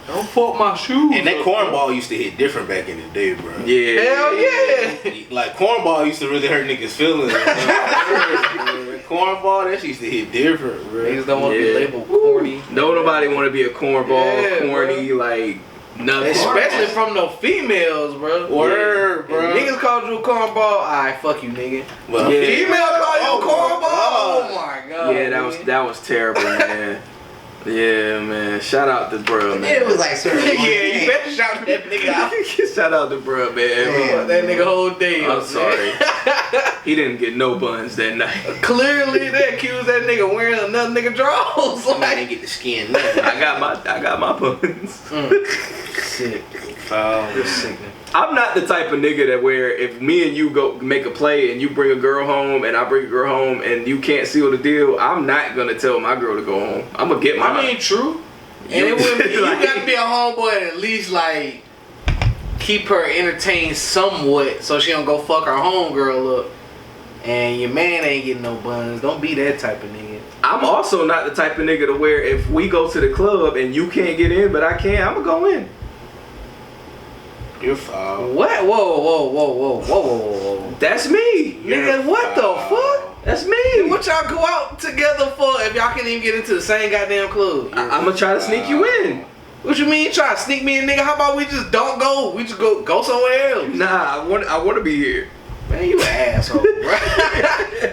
Don't fuck my shoes. And that cornball used to hit different back in the day, bro. Yeah. Hell yeah. Like cornball used to really hurt niggas' feelings. Cornball, that used to hit different, bro. Niggas don't want to be labeled corny. No, nobody want to be a cornball, corny, bro. like nothing. Especially from no females, bro. Word, bro. If niggas called you a cornball, alright, fuck you, nigga. Well, yeah. Female call you a cornball. Oh my god. Yeah, that was terrible, man. Yeah, man. Shout out to bro, man. It was like, sir. Yeah, you better shout that nigga out. Shout out to bro, man. Fuck that nigga whole day. I'm sorry. He didn't get no buns that night. Clearly, they accused that nigga wearing another nigga drawers. I didn't get the skin. I got my buns. Sick. You're sickening. I'm not the type of nigga that where if me and you go make a play and you bring a girl home and I bring a girl home and you can't seal the deal, I'm not gonna tell my girl to go home. I'm gonna get my. I mean, true. And it would be, you gotta be a homeboy and at least like keep her entertained somewhat so she don't go fuck her homegirl up. And your man ain't getting no buns. Don't be that type of nigga. I'm also not the type of nigga to where if we go to the club and you can't get in but I can, I'm gonna go in. You're foul. What? Whoa. That's me. Nigga, what the fuck? That's me. What y'all go out together for if y'all can't even get into the same goddamn club? I'm gonna try to sneak you in. What you mean? You try to sneak me in, nigga? How about we just don't go? We just go somewhere else. Nah, I want to be here. Man, you an asshole, bro.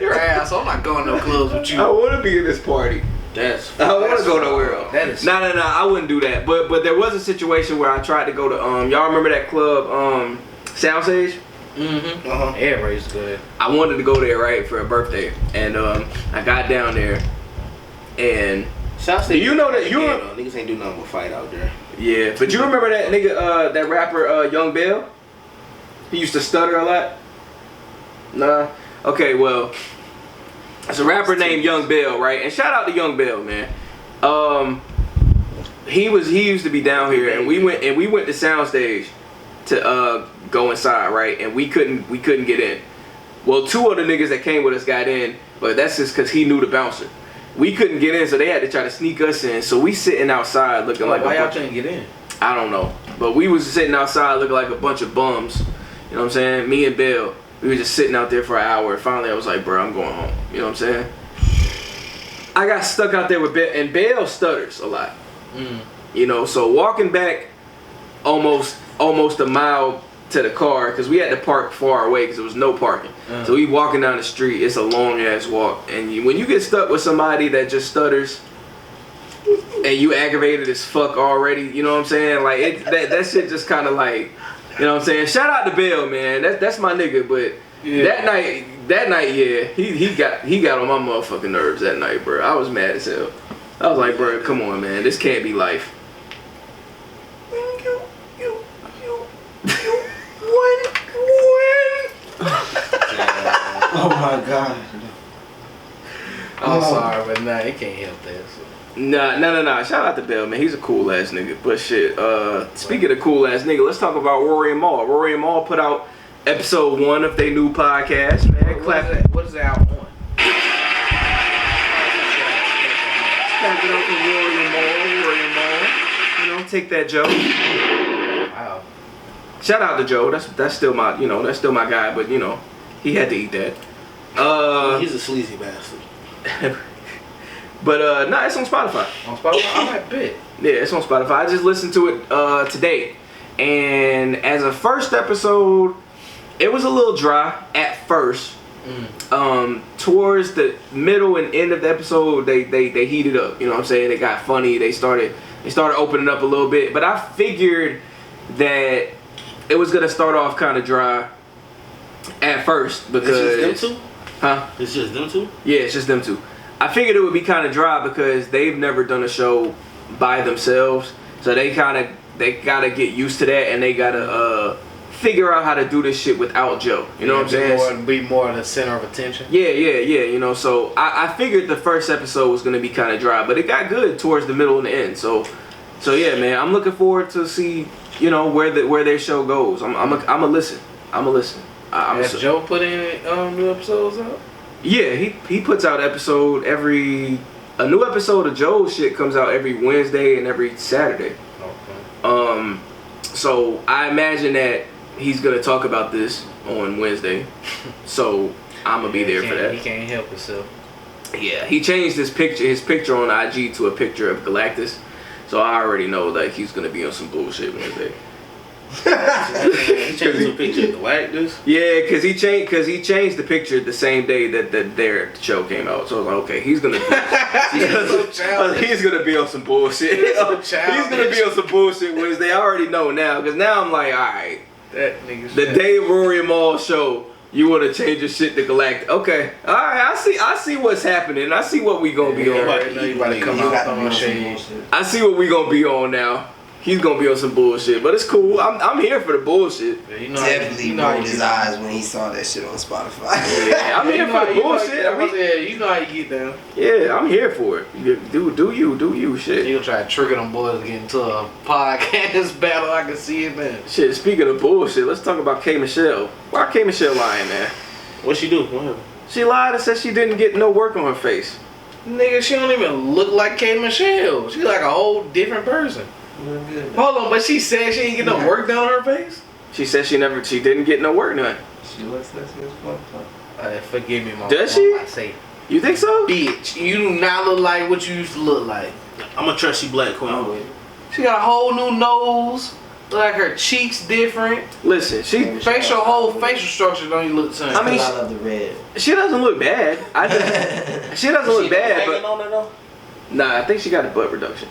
You're an asshole. I'm not going to no clubs with you. I want to be in this party. I don't want to go nowhere else. That is Nah, I wouldn't do that. But there was a situation where I tried to go to y'all remember that club Soundstage? Mm-hmm. Uh-huh. Everybody's good. I wanted to go there right for a birthday, and I got down there, and Soundstage, you know that you niggas ain't do nothing but fight out there. yeah. But you remember that nigga that rapper Young Bell? He used to stutter a lot. Nah. Okay, well, it's a rapper named Young Bell, right? And shout out to Young Bell, man. He used to be down here, and we went to Soundstage to go inside, right? And we couldn't get in. Well, two other niggas that came with us got in, but that's just because he knew the bouncer. We couldn't get in, so they had to try to sneak us in. So we sitting outside looking like why a y'all bunch couldn't get in? I don't know, but we was sitting outside looking like a bunch of bums. You know what I'm saying? Me and Bill, we were just sitting out there for an hour. And finally, I was like, bro, I'm going home. You know what I'm saying? I got stuck out there with Bill, and Bill stutters a lot. You know, so walking back almost a mile to the car, because we had to park far away because there was no parking. So we walking down the street. It's a long ass walk, and when you get stuck with somebody that just stutters, and you aggravated as fuck already, you know what I'm saying? Like that shit just kind of like, you know what I'm saying? Shout out to Bill, man. That's my nigga. But that night, yeah, he got on my motherfucking nerves that night, bro. I was mad as hell. I was like, bro, come on, man. This can't be life. Oh my god. I'm sorry, but nah, he can't help that. So. Nah. Shout out to Bill, man. He's a cool ass nigga. But shit, speaking of cool ass nigga, let's talk about Rory and Mal. Rory and Mal put out episode 1 of their new podcast, man. What is it out on? Clap it up for Rory and Mal. You know, take that, Joe. Wow. Shout out to Joe. That's still my, you know, that's still my guy. But you know, he had to eat that. He's a sleazy bastard. But nah, it's on Spotify. On Spotify? I might bet. Yeah, it's on Spotify. I just listened to it today, and as a first episode, it was a little dry at first. Towards the middle and end of the episode, they heated up. You know what I'm saying? They got funny. They started opening up a little bit. But I figured that it was gonna start off kind of dry at first because it's just them two? Huh? It's just them two? Yeah, it's just them two. I figured it would be kind of dry because they've never done a show by themselves, so they gotta get used to that, and they gotta figure out how to do this shit without Joe. You know what I'm saying? Be more the center of attention. Yeah. You know, so I figured the first episode was gonna be kind of dry, but it got good towards the middle and the end. So yeah, man, I'm looking forward to see, you know, where their show goes. I'm a listen. Has Joe put in new episodes out? Yeah, he puts out a new episode of Joe's shit comes out every Wednesday and every Saturday. Okay. So I imagine that he's gonna talk about this on Wednesday. So I'm gonna be there for that. He can't help himself. Yeah, he changed his picture on IG to a picture of Galactus. So I already know like he's gonna be on some bullshit Wednesday. He changed to a picture of the Galactus? Yeah, cause he changed the picture the same day that their show came out. So I was like, okay, he's gonna be on some bullshit. He's gonna be on some bullshit Wednesday. I already know now, cause now I'm like, all right, that nigga. The day of Rory and Mal show, you want to change your shit to Galactic? Okay, all right, I see what's happening. I see what we gonna be on. You about to come out on shade. I see what we gonna be on now. He's gonna be on some bullshit, but it's cool. I'm here for the bullshit. Yeah, you know Definitely rolled his eyes when he saw that shit on Spotify. Yeah, I'm here for the bullshit. You know how you get down. Yeah, I'm here for it. Do you shit. He'll try to trigger them boys to get into a podcast battle. I can see it, man. Shit. Speaking of bullshit, let's talk about K Michelle. Why K Michelle lying, man? What'd she do? What happened? She lied and said she didn't get no work on her face. Nigga, she don't even look like K Michelle. She like a whole different person. Hold on, but she said she ain't get no work done on her face? She said she didn't get no work done. She looks like she was fucked up. Forgive me, my Does she? I say, You think so? bitch, you do not look like what you used to look like. I'm a trusty black queen. Oh. She got a whole new nose. Look like her cheeks different. Listen, Whole facial structure don't even look the same. I mean, I love the red. she doesn't look bad. She doesn't look bad, hanging but on her though? nah, I think she got a butt reduction.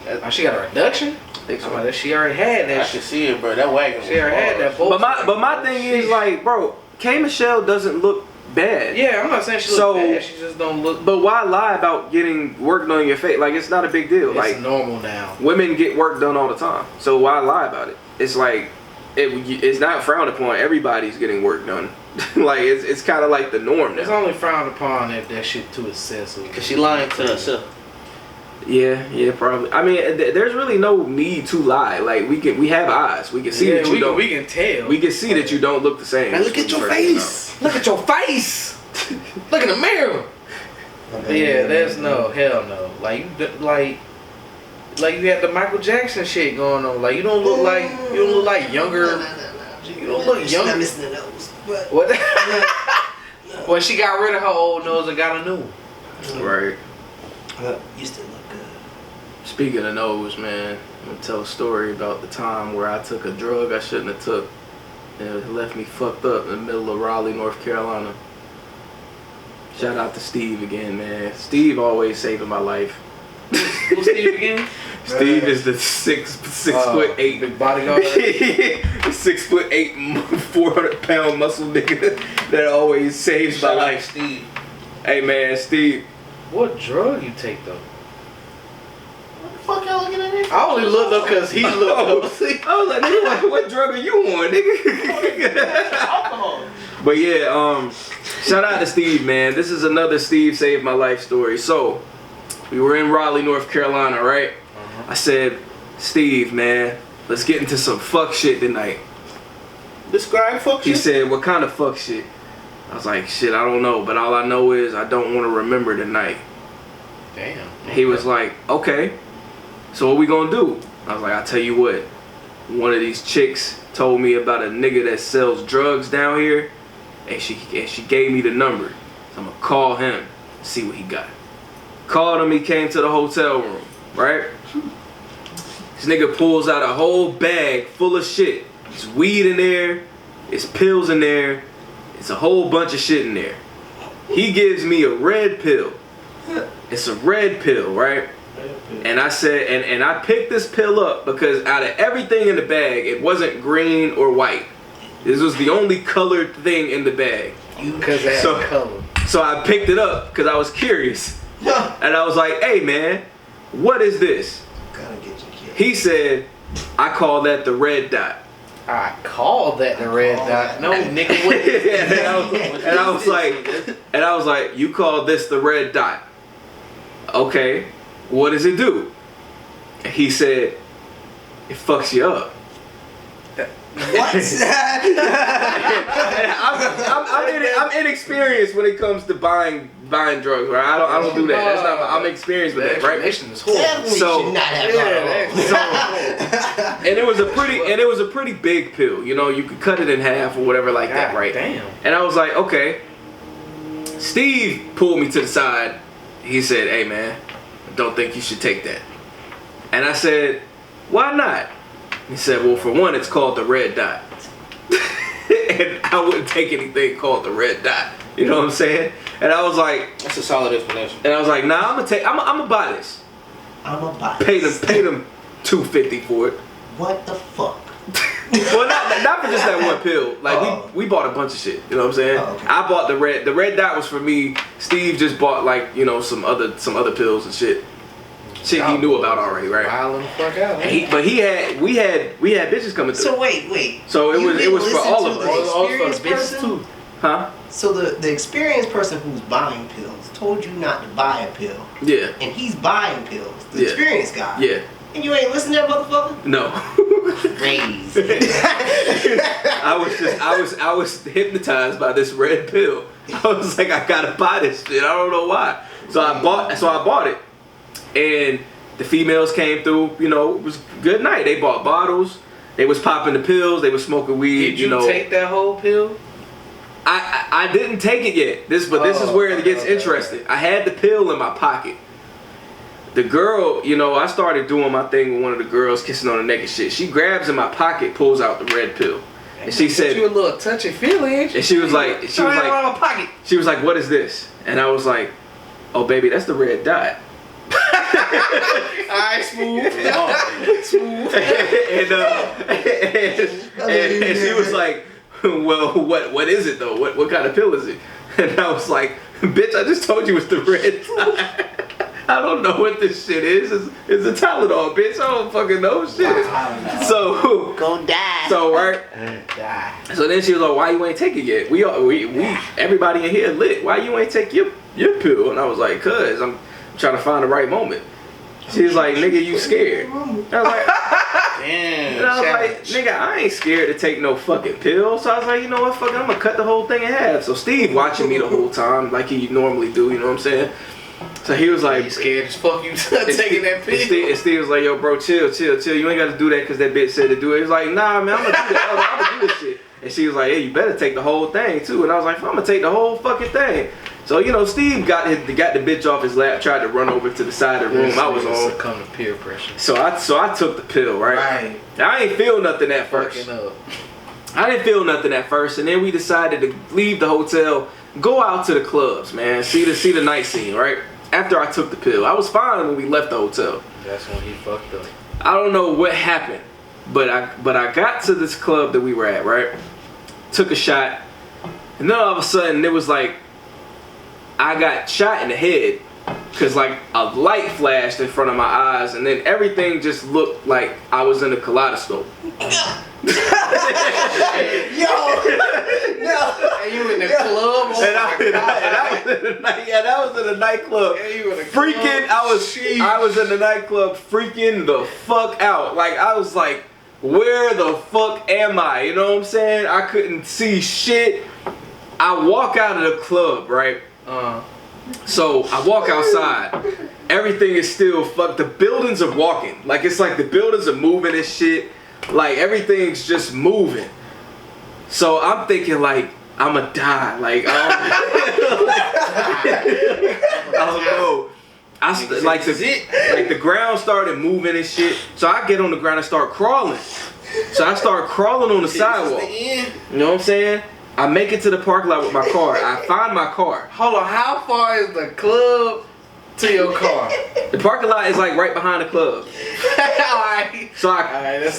Oh, she got a reduction? I think so. She already had I that can shit. see it, bro. That wagon. She already had that. But my thing is like, bro, K Michelle doesn't look bad. Yeah, I'm not saying she looks bad. She just don't look. But why lie about getting work done on your face? Like, it's not a big deal. It's Like, normal now. women get work done all the time. So why lie about it? It's like, it's not frowned upon. Everybody's getting work done. Like, it's kind of like the norm It's now. only frowned upon if that shit too excessive. Cause she lying to herself. Yeah, probably. I mean, there's really no need to lie. Like, we have eyes. We can see that you don't. We can tell. We can see that you don't look the same. Man, look at your face. Look at your face. Look in the mirror. Yeah, there's no hell no. Like you had the Michael Jackson shit going on. Like you don't look like younger. You don't look younger. I'm missing the nose. But What? Well, she got rid of her old nose and got a new one. Right. You still look good. Speaking of nose, man, I'm gonna tell a story about the time where I took a drug I shouldn't have took. And it left me fucked up in the middle of Raleigh, North Carolina. Shout out to Steve again, man. Steve always saving my life. Who's Steve again? Steve is the 6'8" big bodyguard. 6'8", 400-pound muscle nigga that always saves my life. Steve. Hey man, Steve. What drug you take though? What the fuck y'all looking at me? I only looked up because he looked up. I was like, nigga, what drug are you on, nigga? Alcohol. But yeah, shout out to Steve, man. This is another Steve saved my life story. So, we were in Raleigh, North Carolina, right? I said, Steve, man, let's get into some fuck shit tonight. Describe fuck He shit. said, what kind of fuck shit? I was like, shit, I don't know, but all I know is I don't want to remember tonight. Damn. He was like, okay, so what we gonna do? I was like, I'll tell you what. One of these chicks told me about a nigga that sells drugs down here, and she gave me the number. So I'm gonna call him, see what he got. Called him, he came to the hotel room, right? This nigga pulls out a whole bag full of shit. There's weed in there, there's pills in there, it's a whole bunch of shit in there. He gives me a red pill. It's a red pill, right? And I said, and I picked this pill up because out of everything in the bag, it wasn't green or white. This was the only colored thing in the bag. Because it had color. So I picked it up because I was curious. And I was like, hey man, what is this? Gotta get your kid. He said, I call that the red dot. I called that the red dot. No, nigga, what is and I was like, you call this the red dot. Okay, what does it do? And he said, it fucks you up. What? I'm inexperienced when it comes to buying drugs, right? I don't do that. That's not. I'm experienced with that, right? Is horrible. Definitely So- should not have alcohol. And it was a pretty big pill. You know, you could cut it in half or whatever like that, God right? damn. And I was like, okay. Steve pulled me to the side. He said, hey man, I don't think you should take that. And I said, why not? He said, well, for one, it's called the red dot. And I wouldn't take anything called the red dot. You know what I'm saying? And I was like, That's a solid explanation. and I was like, nah, I'm gonna buy this. I'm a box. Pay them $250 for it. What the fuck? Well, not for just that one pill. Like we bought a bunch of shit. You know what I'm saying? Oh, okay. I bought the red dot was for me. Steve just bought like, you know, some other pills and shit. Shit he knew about already, right? Wilding the fuck out. But we had bitches coming through. So wait. So it You was didn't for listen all to of the us. experienced person? Huh? So the experienced person who's buying pills told you not to buy a pill, Yeah. and he's buying pills. The Yeah. experienced guy. Yeah. And you ain't listening to that motherfucker? No. Crazy. I was hypnotized by this red pill. I was like, I gotta buy this shit. I don't know why. So I bought it, and the females came through. You know, it was a good night. They bought bottles. They was popping the pills. They was smoking weed. Did you know. take that whole pill? I didn't take it yet. This is where it gets interesting. I had the pill in my pocket. The girl, you know, I started doing my thing with one of the girls, kissing on the neck and shit. She grabs in my pocket, pulls out the red pill, and she said, "You a little touchy feely, ain't you?" And she was like, she was like, "What is this?" And I was like, "Oh, baby, that's the red dot." Alright, smooth. Smooth. and she was like, "Well, what is it though? What kind of pill is it?" And I was like, "Bitch, I just told you it's the red dot. I don't know what this shit is. It's a Tylenol, bitch. I don't fucking know shit." So Go die. So right. Die. So then she was like, "Why you ain't take it yet? We everybody in here lit. Why you ain't take your pill?" And I was like, "Cause I'm trying to find the right moment." She was like, "Nigga, you scared?" I was like, Damn. and I was like, "Nigga, I ain't scared to take no fucking pill." So I was like, "You know what? Fuck it, I'm gonna cut the whole thing in half." So Steve watching me the whole time, like he normally do. You know what I'm saying? So he was like, "You scared as fuck? You taking that pill?" And Steve was like, "Yo, bro, chill. You ain't got to do that because that bitch said to do it." He was like, "Nah, man, I'm gonna do that. I'm gonna do this shit." And she was like, "Hey, you better take the whole thing too." And I was like, "I'm gonna take the whole fuking thing." So you know, Steve got the bitch off his lap, tried to run over to the side of the room I was on. Succumb to peer pressure. So I took the pill, right? I ain't feel nothing at first. I didn't feel nothing at first, and then we decided to leave the hotel, go out to the clubs, man, see the night scene, right? After I took the pill, I was fine when we left the hotel. That's when he fucked up. I don't know what happened, but I got to this club that we were at, right? Took a shot, and then all of a sudden it was like I got shot in the head because like a light flashed in front of my eyes, and then everything just looked like I was in a kaleidoscope. Yo, no. And you in the club? Oh And I was in a nightclub. Yeah, you in the freaking, club. I was in the nightclub freaking the fuck out. Like I was like, where the fuck am I? You know what I'm saying? I couldn't see shit. I walk out of the club, right? So I walk outside. Everything is still fucked. The buildings are walking. Like it's like the buildings are moving and shit. Like everything's just moving. So I'm thinking like I'ma die. Like I don't know. Like the ground started moving and shit. So I get on the ground and start crawling. So I start crawling on the sidewalk. You know what I'm saying? I make it to the parking lot with my car. I find my car. Hold on, how far is the club to your car? The parking lot is like right behind the club. Alright. So I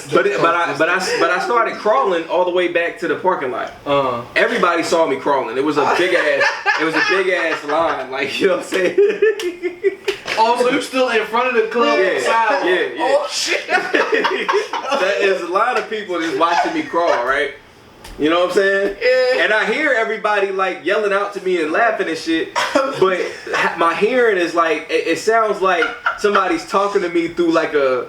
started crawling all the way back to the parking lot. Everybody saw me crawling. It was a big ass line. Like, you know what I'm saying? Oh, so you still in front of the club? Yeah. Oh shit. That is a line of people just watching me crawl, right? You know what I'm saying? Yeah. And I hear everybody like yelling out to me and laughing and shit, but my hearing is like it sounds like somebody's talking to me through like a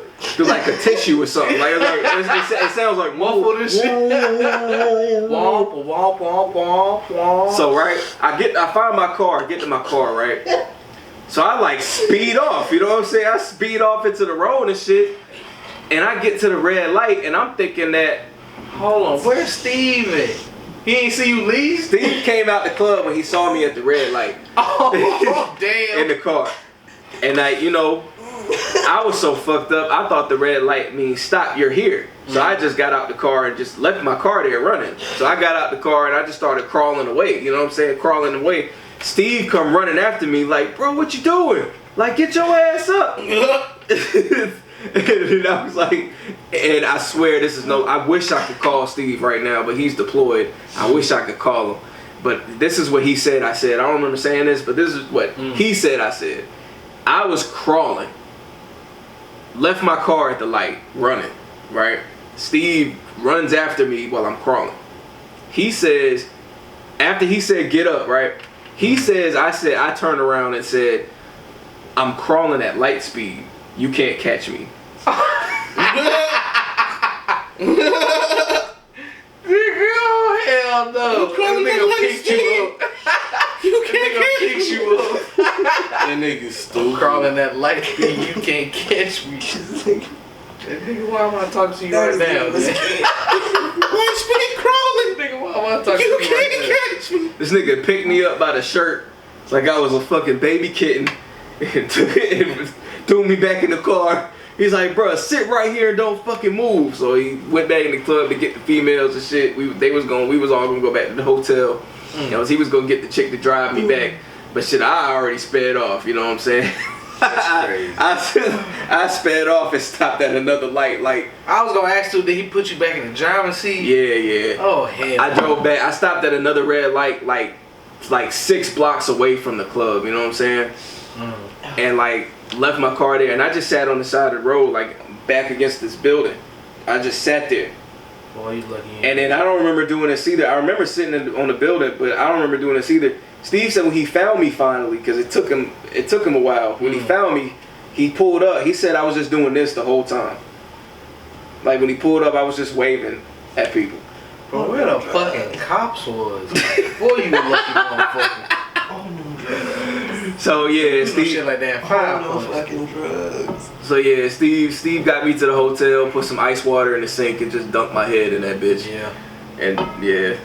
tissue or something. Like it sounds like muffled and shit. Womp womp womp womp womp. So right, I find my car, get to my car, right? So I like speed off, you know what I'm saying? I speed off into the road and shit, and I get to the red light, and I'm thinking that. Hold on, where's Steve at? He ain't see you leave? Steve came out the club when he saw me at the red light. Oh, damn. In the car. And I was so fucked up, I thought the red light means stop, you're here. So I just got out the car and just left my car there running. So I got out the car and I just started crawling away. You know what I'm saying? Crawling away. Steve come running after me like, bro, what you doing? Like, get your ass up. And I was like, and I swear I wish I could call Steve right now, but he's deployed. I wish I could call him. But this is what he said I said. I don't remember saying this, but this is what he said I said. I was crawling. Left my car at the light, running, right? Steve runs after me while I'm crawling. He says, after he said get up, right? He says, I turned around and said, I'm crawling at light speed. You can't catch me. Hell no. That nigga picked you up. That nigga picked you up. That nigga stupid. Crawling that light speed, you can't catch me. Nigga, why am I talking to you right now? Why speed crawling? Nigga, why am I talking to You you right can't now? catch me. This nigga picked me up by the shirt like I was a fucking baby kitten and threw me back in the car. He's like, bruh, sit right here and don't fucking move. So he went back in the club to get the females and shit. We was all gonna go back to the hotel. You know, he was gonna get the chick to drive me back. But shit, I already sped off, you know what I'm saying? That's crazy. I sped off and stopped at another light. Like, I was gonna ask you, did he put you back in the driving seat? yeah. Oh hell. I drove back. I stopped at another red light, like 6 blocks away from the club. You know what I'm saying? And like left my car there, and I just sat on the side of the road, like back against this building. I just sat there. Boy, you lucky. And then I don't remember doing this either. I remember sitting on the building, but I don't remember doing this either. Steve said when he found me finally, because it took him a while. When he found me, he pulled up. He said I was just doing this the whole time. Like when he pulled up, I was just waving at people. Bro, where the fucking cops was? Boy, you lucky motherfucker. So yeah, Steve. Steve. Shit like that. No fucking drugs. So yeah, Steve got me to the hotel, put some ice water in the sink, and just dunked my head in that bitch. Yeah. And yeah.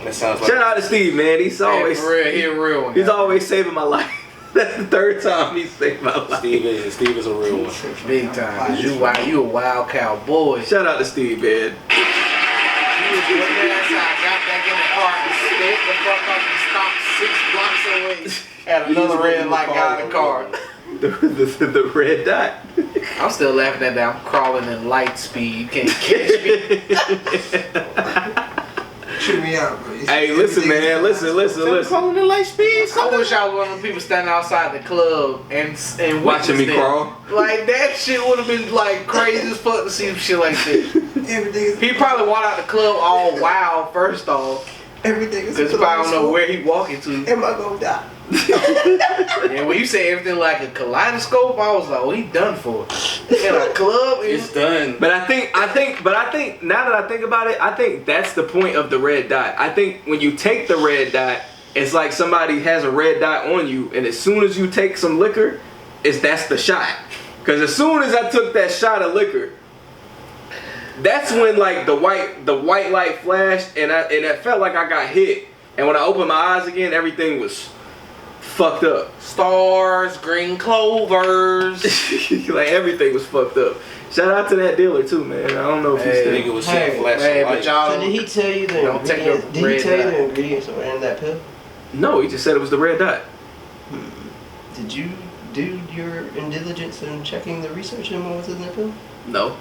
That sounds like. Shout out to Steve, man. He's always for real, he a real one. he's always saving my life. That's the 3rd time he's saved my life. Steve is a real one. Big time. 'Cause you a wild cowboy. Shout out to Steve, man. You was one day outside, got back in the car and sped the fuck up and stopped 6 blocks away at another red light got in the car. The red dot. I'm still laughing at that. I'm crawling in light speed. You can't catch me. Trip me out, bro. Hey, listen, man. Listen. Calling it light speed. I wish I was one of them people standing outside the club and Watching me witnessing. crawl. Like that shit would have been like crazy as fuck to see some shit like that. Everything is. He probably walked out the club all wild first off, Everything is. because he probably don't know where he walking to. Am I gonna die? And when you say everything like a kaleidoscope, I was like, "Oh, he done for." In a club, It's done. But I think now that I think about it, I think that's the point of the red dot. I think when you take the red dot, it's like somebody has a red dot on you, and as soon as you take some liquor, that's the shot. Because as soon as I took that shot of liquor, that's when like the white light flashed, and it felt like I got hit. And when I opened my eyes again, everything was fucked up. stars, green clovers. Like everything was fucked up. Shout out to that dealer too, man. I don't know if he's Hey, still. Nigga was saying Hey, flashing hey, but lights. y'all So did he tell you the Don't take the ingredients? Did he red tell you dot. the ingredients that were in that pill? No, he just said it was the red dot. Did you do your diligence in checking the research and what was in that pill? No.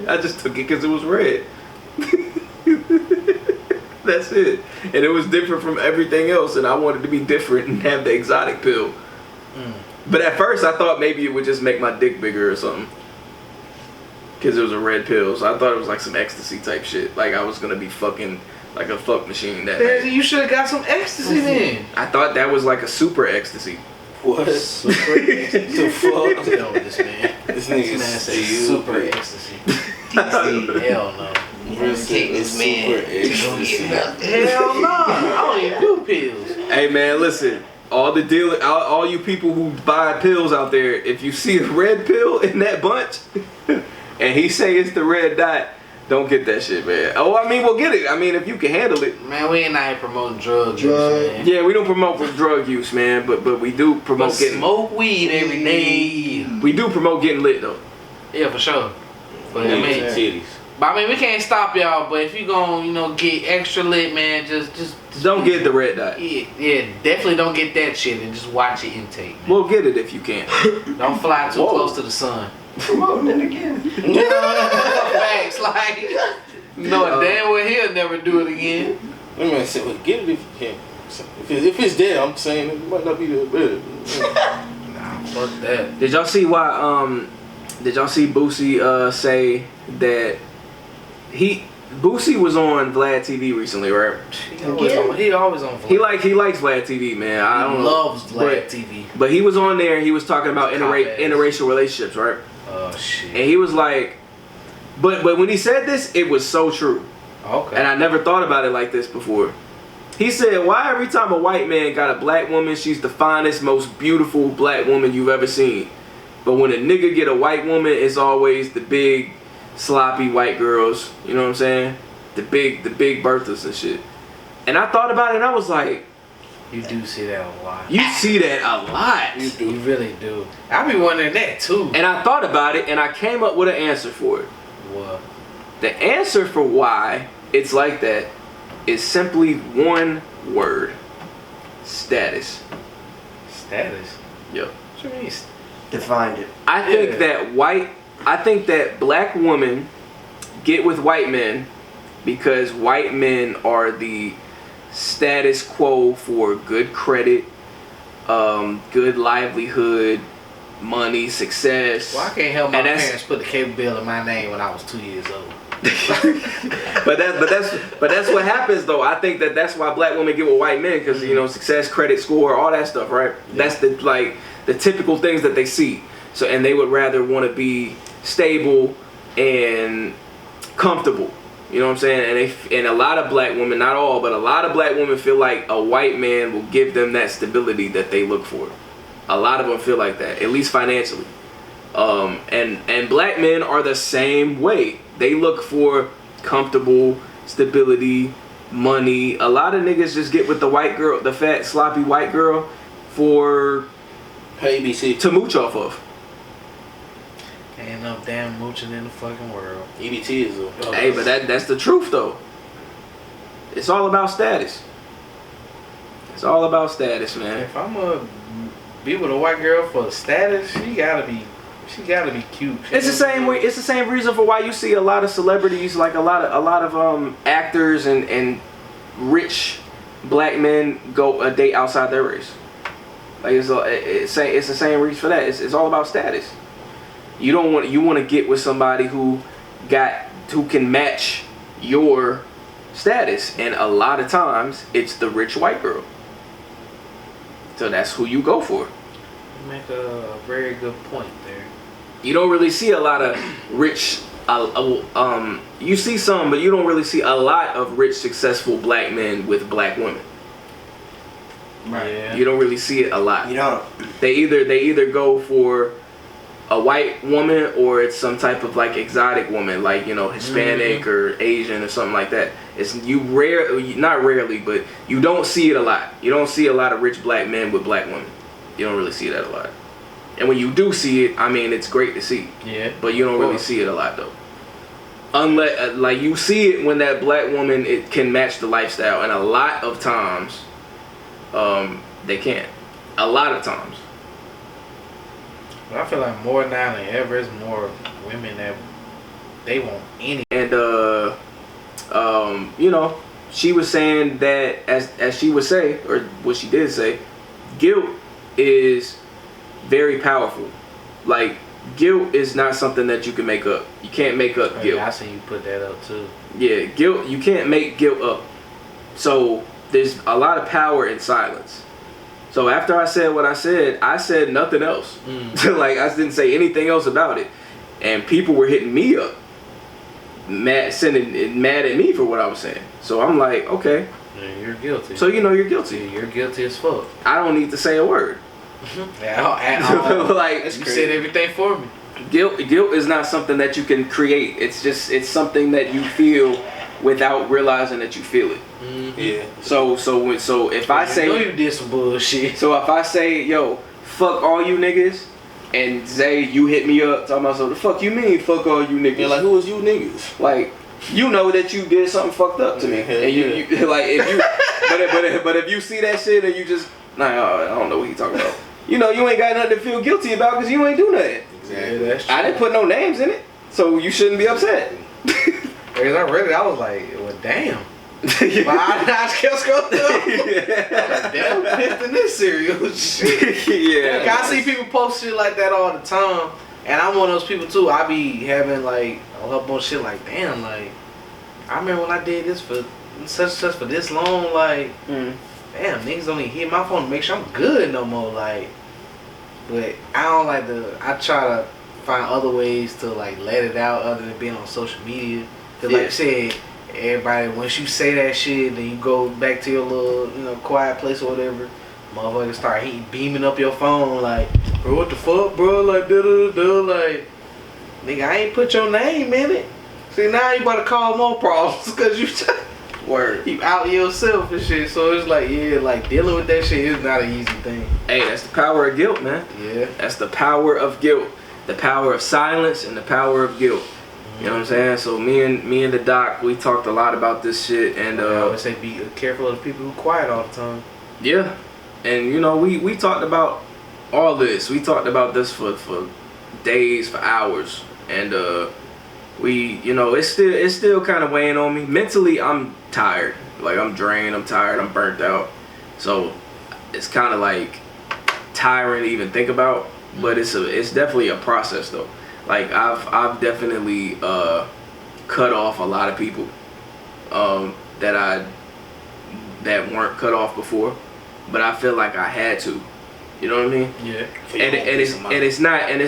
I just took it because it was red. That's it. And it was different from everything else, and I wanted to be different and have the exotic pill. But at first, I thought maybe it would just make my dick bigger or something. Because it was a red pill, so I thought it was like some ecstasy type shit. Like I was gonna be fucking like a fuck machine that night. You should have got some ecstasy then. I thought that was like a super ecstasy. What? The fuck? I'm done with this man. This nigga Man said is super ecstasy. Hell no. Take this man to go get nothing. Hell no. I don't even do pills. Hey man, listen. All you people who buy pills out there, if you see a red pill in that bunch, and he say it's the red dot, don't get that shit, man. Oh, I mean, we'll get it. I mean, if you can handle it. Man, we ain't out here promoting drug use, man. Yeah, we don't promote for drug use, man, but we do promote But getting. smoke weed every day. We do promote getting lit though. Yeah, for sure. But I mean, titties. we can't stop y'all. But if you gon', get extra lit, man, just Don't get the red dot. Yeah, definitely don't get that shit and just watch your intake. Man. We'll get it if you can. Don't fly too close to the sun. Promoting it again. Facts, like no, damn well he'll never do it again. That man said, well, get it if you can. If it's there, I'm saying it might not be there. Fuck that. Did y'all see why? Did y'all see Boosie say that Boosie was on Vlad TV recently, right? He always on. He likes Vlad TV, man. I don't loves know, Vlad but, TV. But he was on there and he was talking about Cop ass. interracial relationships, right? Oh shit. And he was like, but when he said this, it was so true. Okay. And I never thought about it like this before. He said, why every time a white man got a black woman, she's the finest, most beautiful black woman you've ever seen. But when a nigga get a white woman, it's always the big, sloppy white girls. You know what I'm saying? The big Berthas and shit. And I thought about it and I was like, You do see that a lot. you see that a lot. You really do. I be wondering that too. And I thought about it and I came up with an answer for it. What? The answer for why it's like that is simply one word. Status. Status? Yep. What you mean? Defined it. I think that black women get with white men because white men are the status quo for good credit, good livelihood, money, success. Well, I can't help my parents put the cable bill in my name when I was 2 years old. but that's what happens though. I think that's why black women get with white men because you know success, credit, score, all that stuff, right? Yeah. That's the typical things that they see. So and they would rather want to be stable and comfortable. You know what I'm saying? And a lot of black women, not all, but a lot of black women feel like a white man will give them that stability that they look for. A lot of them feel like that, at least financially. And black men are the same way. They look for comfortable stability, money. A lot of niggas just get with the white girl, the fat, sloppy white girl, for ABC to mooch off of. Ain't enough damn mooching in the fucking world. EBT is a... Hey, but that's the truth though. It's all about status. It's all about status, man. If I'm gonna be with a white girl for status, she gotta be cute. It's the same way. It's the same reason for why you see a lot of celebrities, like a lot of actors and rich black men go a date outside their race. Like it's the same reason for that. It's all about status. You want to get with somebody who can match your status, and a lot of times it's the rich white girl. So that's who you go for. You make a very good point there. You don't really see a lot of rich. You see some, but you don't really see a lot of rich, successful black men with black women. Right. Yeah. You don't really see it a lot. You know, They either go for a white woman or it's some type of like exotic woman, like Hispanic or Asian or something like that. It's not rarely, but you don't see it a lot. You don't see a lot of rich black men with black women. You don't really see that a lot. And when you do see it, I mean, it's great to see. Yeah. But you don't really see it a lot though. Unless like you see it when that black woman it can match the lifestyle, and a lot of times, they can't. A lot of times. But I feel like more now than ever, it's more women that they want any. And she was saying that as she would say, or what she did say, guilt is very powerful. Like guilt is not something that you can make up. You can't make up guilt. I see you put that up too. Yeah, guilt, you can't make guilt up. So there's a lot of power in silence. So after I said what I said nothing else. Like I didn't say anything else about it. And people were hitting me up, mad at me for what I was saying. So I'm like, okay. Yeah, you're guilty. So you're guilty. Yeah, you're guilty as fuck. I don't need to say a word. Like you said everything for me. Guilt is not something that you can create. It's something that you feel without realizing that you feel it. Mm-hmm. Yeah. So if I say you did some bullshit. So if I say, yo, fuck all you niggas, and Zay, you hit me up talking about, so the fuck you mean fuck all you niggas? Yeah, like who is you niggas? Like you know that you did something fucked up to me, and you like if you but if you see that shit and you just I don't know what he talking about. You ain't got nothing to feel guilty about because you ain't do nothing. Exactly. Yeah, that's true. I didn't put no names in it, so you shouldn't be upset. Because I was like, well, damn. I kept scrolling through. Damn, pissed in this serial shit. Yeah. Like, I see people post shit like that all the time, and I'm one of those people too. I be having like a whole bunch of shit like, damn, like I remember when I did this for such for this long, like. Damn, niggas don't even hit my phone to make sure I'm good no more, like. But I don't like I try to find other ways to like let it out other than being on social media. Cause like you said, everybody, once you say that shit, then you go back to your little, quiet place or whatever. Motherfuckers start beaming up your phone like, bro, what the fuck, bro? Like, like, nigga, I ain't put your name in it. See, now you about to cause more problems because you out yourself and shit. So it's like, yeah, like dealing with that shit is not an easy thing. Hey, that's the power of guilt, man. Yeah. That's the power of guilt. The power of silence and the power of guilt. You know what I'm saying? So me and the doc, we talked a lot about this shit, and I always say be careful of the people who quiet all the time. yeah, and you know we talked about all this. We talked about this for days, for hours, and we, you know, it's still kind of weighing on me mentally. I'm tired, like I'm drained, I'm tired, I'm burnt out. So it's kind of like tiring to even think about, but it's definitely a process though. Like I've definitely cut off a lot of people that weren't cut off before, but I feel like I had to. You know what I mean? Yeah. And it's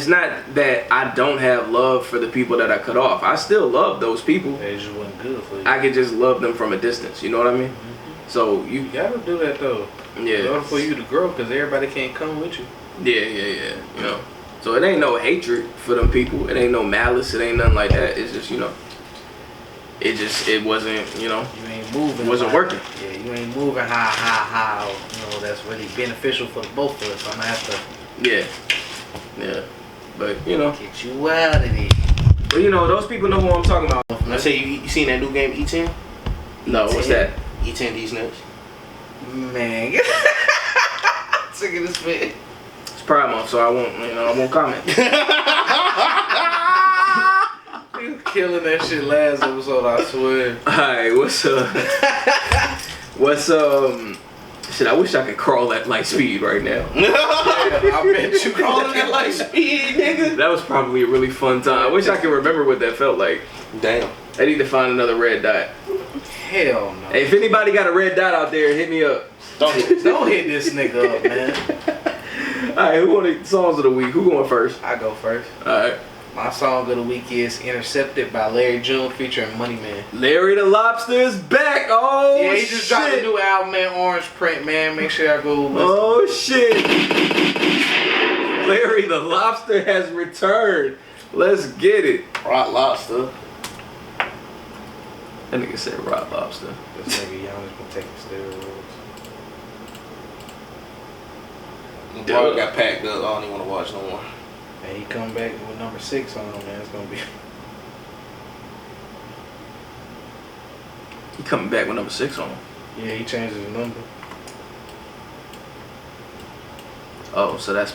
not that I don't have love for the people that I cut off. I still love those people. They just wasn't good for you. I could just love them from a distance. You know what I mean? Mm-hmm. So You gotta do that though. yeah. In order for you to grow, because everybody can't come with you. Yeah. You know. So it ain't no hatred for them people. It ain't no malice. It ain't nothing like that. It's just, you know, it wasn't, you know, You ain't moving. it wasn't working. Yeah, you ain't moving how, you know, that's really beneficial for the both of us. I'm gonna have to Yeah. But, you know. get you out of there. But, you know, those people know who I'm talking about. I say you seen that new game E10? No, what's that? E10 these nuts. Man, sick of this man. It's Pride Month, so I won't comment. You killing that shit last episode, I swear. Alright, what's shit, I wish I could crawl at light speed right now. Yeah, I bet you Crawling at light speed, nigga. That was probably a really fun time. I wish I could remember what that felt like. Damn. I need to find another red dot. Hell no. Hey, if anybody got a red dot out there, hit me up. Don't hit this nigga up, man. Alright, who want the songs of the week? Who going first? I go first. Alright. My song of the week is Intercepted by Larry June featuring Money Man. Larry the Lobster is back. Oh, Yeah, he just dropped a shit. new album, man, Orange Print, man. Make sure y'all go listen. Oh shit. Larry the Lobster has returned. Let's get it. Rock lobster. That nigga said Rock Lobster. This nigga Young been taking steroids. Bro got packed up. I don't even want to watch no more. And he come back with number 6 on him, man. It's gonna be. He coming back with number 6 on him. Yeah, he changed his number. Oh, so that's